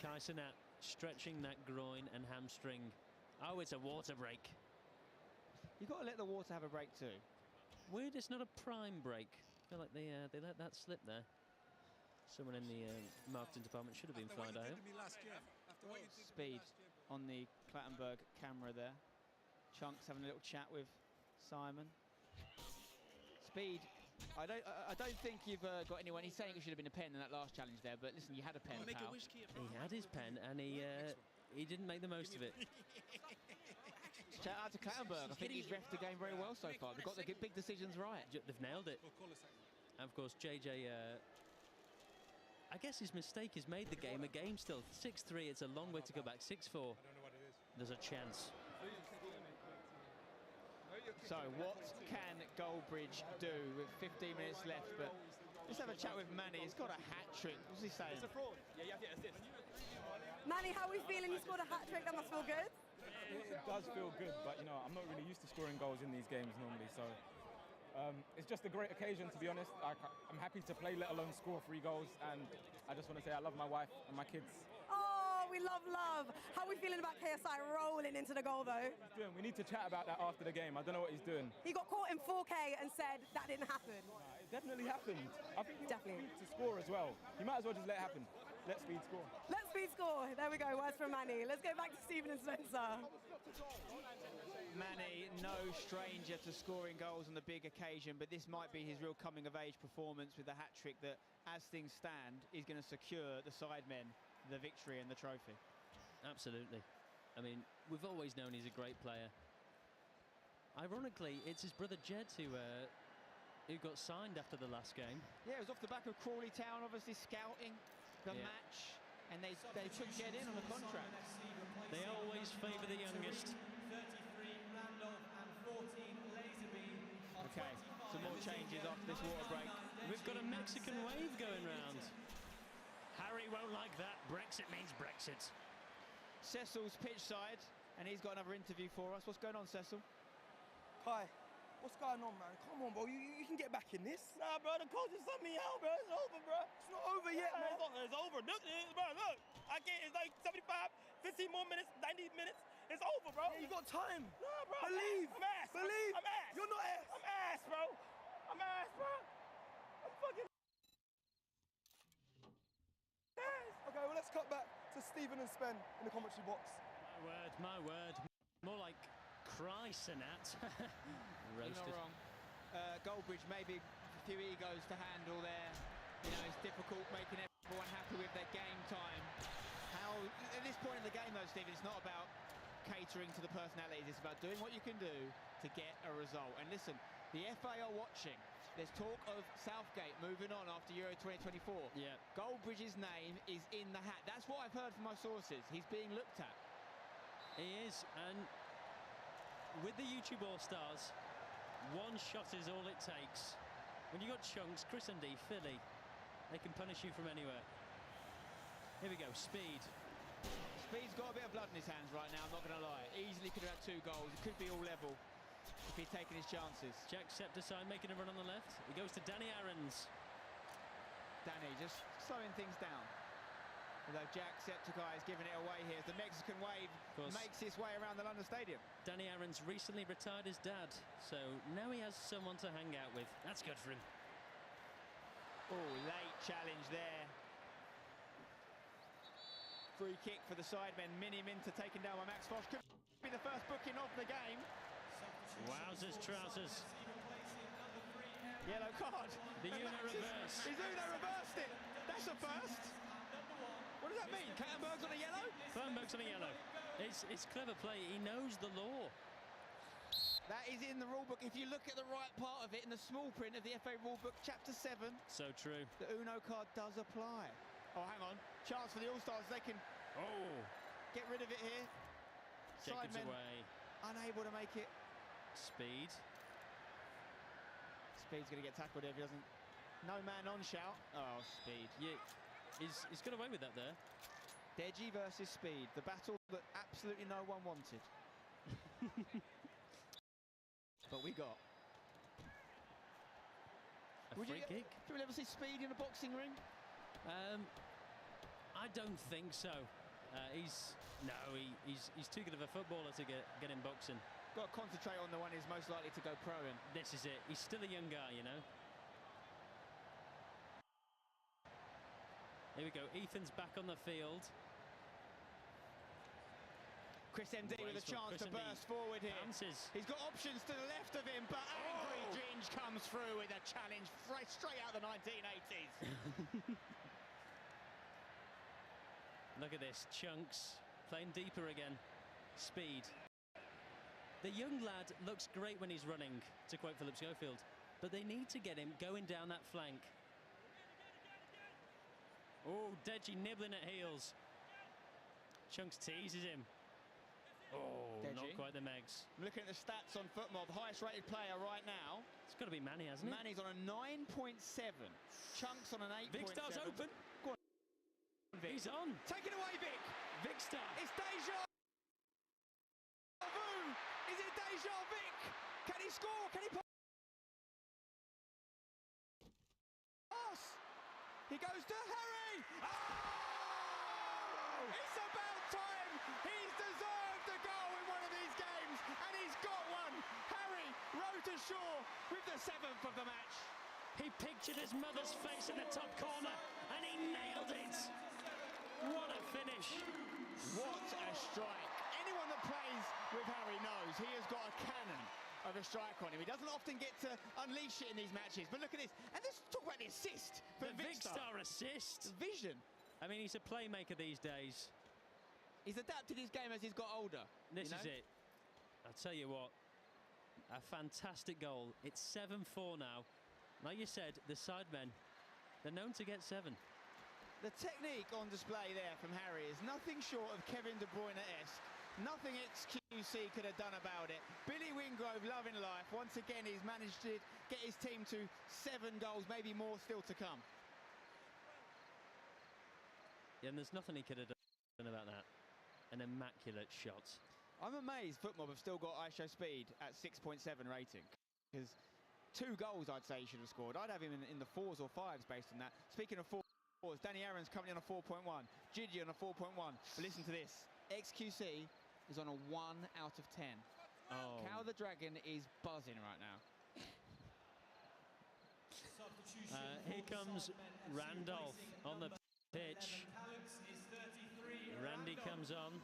Kai Cenat stretching that groin and hamstring. Oh, it's a water break. You've got to let the water have a break too. Weird, it's not a prime break. I feel like they let that slip there. Someone in the marketing department should have been fined, I hope. Speed on the Clattenburg camera there. Chunks having a little chat with Simon. Speed. I don't think you've got anyone. He's saying it should have been a pen in that last challenge there, but listen, you had a pen, pal. He had his pen, and he didn't make the most of it. Shout out to Clattenburg. I think he's reffed the game very well so far. They've got the big decisions right. They've nailed it. And of course, JJ, I guess his mistake has made the game a game still. 6-3, it's a long way to go back. 6-4, there's a chance. So what can Goldbridge do with 15 minutes left? But let's have a chat with Manny. He's got a hat-trick. What's he saying? It's a fraud. Yeah, you have to get assist. Manny, how are we feeling? You scored a hat-trick. That must feel good. It does feel good, but you know, I'm not really used to scoring goals in these games normally, so it's just a great occasion, to be honest. I'm happy to play, let alone score 3 goals, and I just want to say I love my wife and my kids. Oh, we love love. How are we feeling about KSI rolling into the goal, though? We need to chat about that after the game. I don't know what he's doing. He got caught in 4K and said that didn't happen. It definitely happened. I think he definitely to score as well. You might as well just let it happen. Let Speed score. Let Speed score. There we go. Words from Manny. Let's go back to Stephen and Spencer. Manny, no stranger to scoring goals on the big occasion, but this might be his real coming-of-age performance with the hat-trick that, as things stand, is going to secure the Sidemen the victory and the trophy. Absolutely. I mean, we've always known he's a great player. Ironically, it's his brother Jed who got signed after the last game. Yeah, it was off the back of Crawley Town, obviously scouting the match. and they took Jed in on a contract. They always favour the youngest. 33 Randolph and 14 Lazenby. Okay, some more changes after this water break. We've got a Mexican wave going round. Harry won't like that. Brexit means Brexit. Cecil's pitch side, and he's got another interview for us. What's going on, Cecil? Kai, what's going on, man? Come on, bro. You can get back in this. Nah, bro, the coach has sent me out, bro. It's over, bro. It's not over yet, man. It's over. Look, bro, look. I can't. It's like 75, 15 more minutes, 90 minutes. It's over, bro. Yeah, you got time. Nah, bro. Believe. I'm ass. Believe. I'm ass. You're not ass. I'm ass, bro. I'm ass, bro. I'm fucking ass. Okay, well, let's cut back to Stephen and Spen in the commentary box. My word. More like Cry-Sinat. You're not wrong. Goldbridge, maybe a few egos to handle there. You know, it's difficult making everyone happy with their game time. How, at this point in the game though, Stephen, it's not about catering to the personalities, it's about doing what you can do to get a result. And listen, the FA are watching. There's talk of Southgate moving on after Euro 2024. Yeah. Goldbridge's name is in the hat. That's what I've heard from my sources. He's being looked at. He is, and with the YouTube All-Stars, one shot is all it takes. When you got Chunks, Chris and D, Philly, they can punish you from anywhere. Here we go, Speed. Speed's got a bit of blood in his hands right now, I'm not going to lie. Easily could have had 2 goals. It could be all level if he'd taken his chances. Jack Septicide making a run on the left. He goes to Danny Aarons. Danny just slowing things down. Although Jack Septicide is giving it away here. The Mexican wave makes its way around the London Stadium. Danny Aarons recently retired his dad, so now he has someone to hang out with. That's good for him. Oh, late challenge there. Free kick for the Sidemen. Mini Minter taken down by Max Fosh. Could be the first booking of the game. Wowzers, trousers. Yellow card. The Uno reverse. His Uno reversed it. That's a first. What does that mean? Kattenberg's on a yellow? Kattenberg's on a yellow. It's clever play. He knows the law. That is in the rule book. If you look at the right part of it in the small print of the FA rule book, chapter 7. So true. The Uno card does apply. Oh, hang on. Chance for the All-Stars. They can get rid of it here. Jacobs Sidemen away. unable to make it. Speed. Speed's going to get tackled if he doesn't. No man on shout. Oh, Speed. Yeah, he's got away with that there. Deji versus Speed. The battle that absolutely no one wanted. But we got. A free kick? Do we ever see Speed in a boxing ring? I don't think so. He's too good of a footballer to get in boxing. Got to concentrate on the one who's most likely to go pro in. This is it. He's still a young guy, you know. Here we go. Ethan's back on the field. Chris MD with a chance to burst forward here. Bounces. He's got options to the left of him, but Angry Ginge comes through with a challenge straight out of the 1980s. Look at this. Chunks playing deeper again. Speed. The young lad looks great when he's running, to quote Philip Schofield, but they need to get him going down that flank. Oh, Deji nibbling at heels. Chunks teases him. Oh, Deji. not quite the Megs. I'm looking at the stats on FootMob. Highest rated player right now. It's got to be Manny, hasn't it? Manny's on a 9.7. Chunks on an 8.7. Vic Star's open. Go on, Vic. He's on. Take it away, Vic. Vic Star. It's Deja Vu. Is it Deja Vic? Can he score? Can he pass? He goes to Harry. Oh! It's about time. He's deserved a goal in one of these games, and he's got one. Harry rowed to shore with the 7th of the match. He pictured his mother's face in the top corner, and he nailed it. What a finish. What a strike. Anyone that plays with Harry knows he has got a cannon of a strike on him. He doesn't often get to unleash it in these matches, but look at this. And let's talk about the assist for The Vic Star assist. Vision. I mean, he's a playmaker these days. He's adapted his game as he's got older. This is it. I'll tell you what, a fantastic goal. It's 7-4 now. Like you said, the Sidemen, they're known to get 7. The technique on display there from Harry is nothing short of Kevin De Bruyne-esque. Nothing XQC could have done about it. Billy Wingrove loving life. Once again, he's managed to get his team to 7 goals, maybe more still to come. Yeah, and there's nothing he could have done about that. An immaculate shot. I'm amazed Footmob have still got ISO speed at 6.7 rating. Because 2 goals, I'd say, he should have scored. I'd have him in the 4s or 5s based on that. Speaking of 4s, Danny Aaron's currently on a 4.1. Gigi on a 4.1. But listen to this. XQC is on a 1 out of 10. Oh. Cal the Dragon is buzzing right now. Here comes Randolph on the pitch. Randy comes on.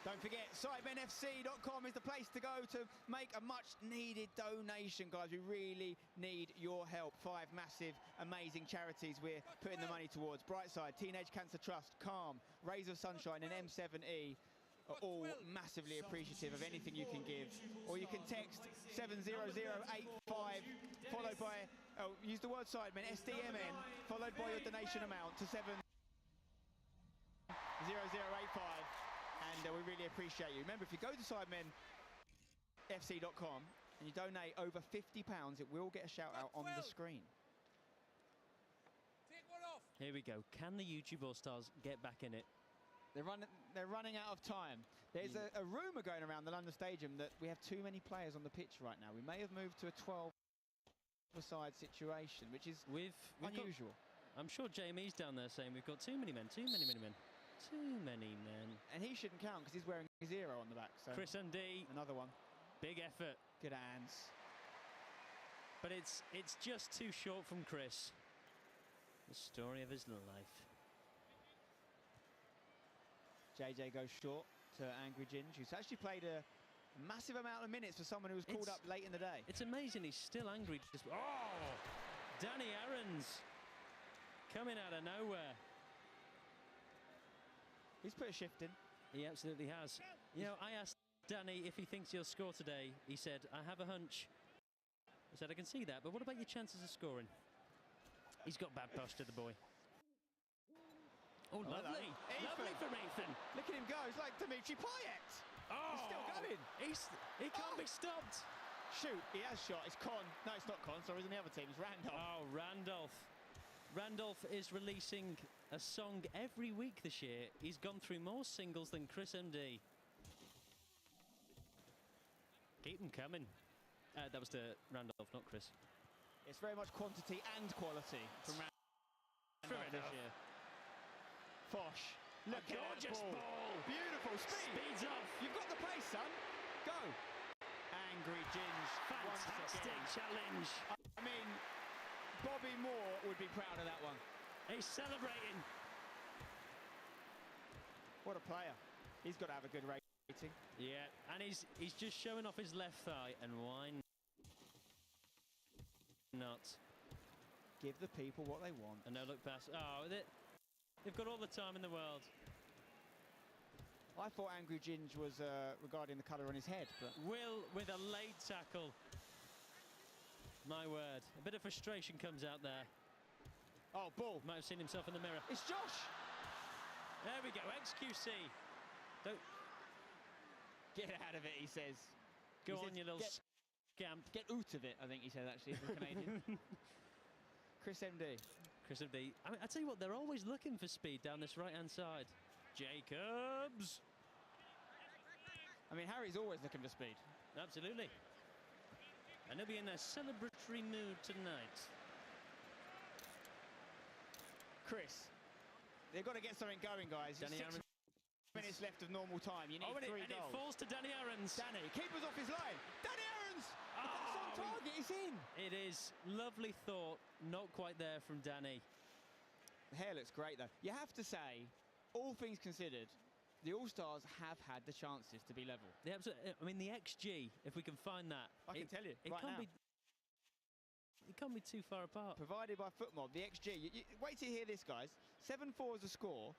Don't forget, SidemenFC.com is the place to go to make a much-needed donation, guys. We really need your help. 5 massive, amazing charities we're putting the money towards. Brightside, Teenage Cancer Trust, Calm, Rays of Sunshine and M7E are all massively appreciative of anything you can give. Or you can text 70085, followed by, use the word Sidemen, SDMN, followed by your donation amount to 70085. And we really appreciate you. Remember, if you go to SidemenFC.com and you donate over £50, it will get a shout out on the screen. Here we go. Can the YouTube All-Stars get back in it? They're running out of time. There's a rumour going around the London Stadium that we have too many players on the pitch right now. We may have moved to a 12-a-side situation, which is unusual. I'm sure Jamie's down there saying we've got too many men, too many men. Too many men. And he shouldn't count because he's wearing a 0 on the back. So Chris MD. Another one. Big effort. Good hands. But it's just too short from Chris. The story of his life. JJ goes short to Angry Ginge, who's actually played a massive amount of minutes for someone who was called up late in the day. It's amazing he's still angry. Oh! Danny Aarons coming out of nowhere. He's put a shift in. He absolutely has. You know, I asked Danny if he thinks he'll score today. He said, I have a hunch. I said, I can see that, but what about your chances of scoring? He's got bad posture, the boy. Oh, lovely. Lovely from Ethan. Look at him go. It's like Dimitri Payet. Oh! He's still going. He can't be stopped. Shoot, he has shot. It's Con. No, it's not Con. Sorry, he's on the other team. It's Randolph. Oh, Randolph. Randolph is releasing a song every week this year. He's gone through more singles than Chris MD. Keep them coming. That was to Randolph, not Chris. It's very much quantity and quality from Randolph this year. Fosh. Look at gorgeous that ball. Beautiful speed. Speeds up. You've got the pace, son. Go. Angry Ginge. Fantastic challenge. I mean, Bobby Moore would be proud of that one. He's celebrating. What a player. He's got to have a good rating. Yeah, and he's just showing off his left thigh, and why not? Give the people what they want. And no look past. Oh, they've got all the time in the world. I thought Angry Ginge was regarding the colour on his head, but Will with a late tackle. My word. A bit of frustration comes out there. Oh, ball. Might have seen himself in the mirror. It's Josh. There we go. XQC. Don't get out of it, he says. Go on, you little scamp. Get out of it, I think he said, actually, if he's Canadian. Chris MD. Chris MD. I mean, I tell you what, they're always looking for speed down this right-hand side. Jacobs. I mean, Harry's always looking for speed. Absolutely. And they'll be in a celebratory mood tonight. Chris, they've got to get something going, guys. Danny Aarons. 6 minutes left of normal time. You need 3 and goals. It falls to Danny Aarons. Danny, keeper's off his line. Danny Aarons! Oh, that's on target, it's in. It is. Lovely thought. Not quite there from Danny. The hair looks great, though. You have to say, all things considered, the All-Stars have had the chances to be level. I mean, the XG, if we can find that. I can tell you, it right can't now. It can't be too far apart. Provided by Footmob, the XG. Wait till you hear this, guys. 7-4 is a score.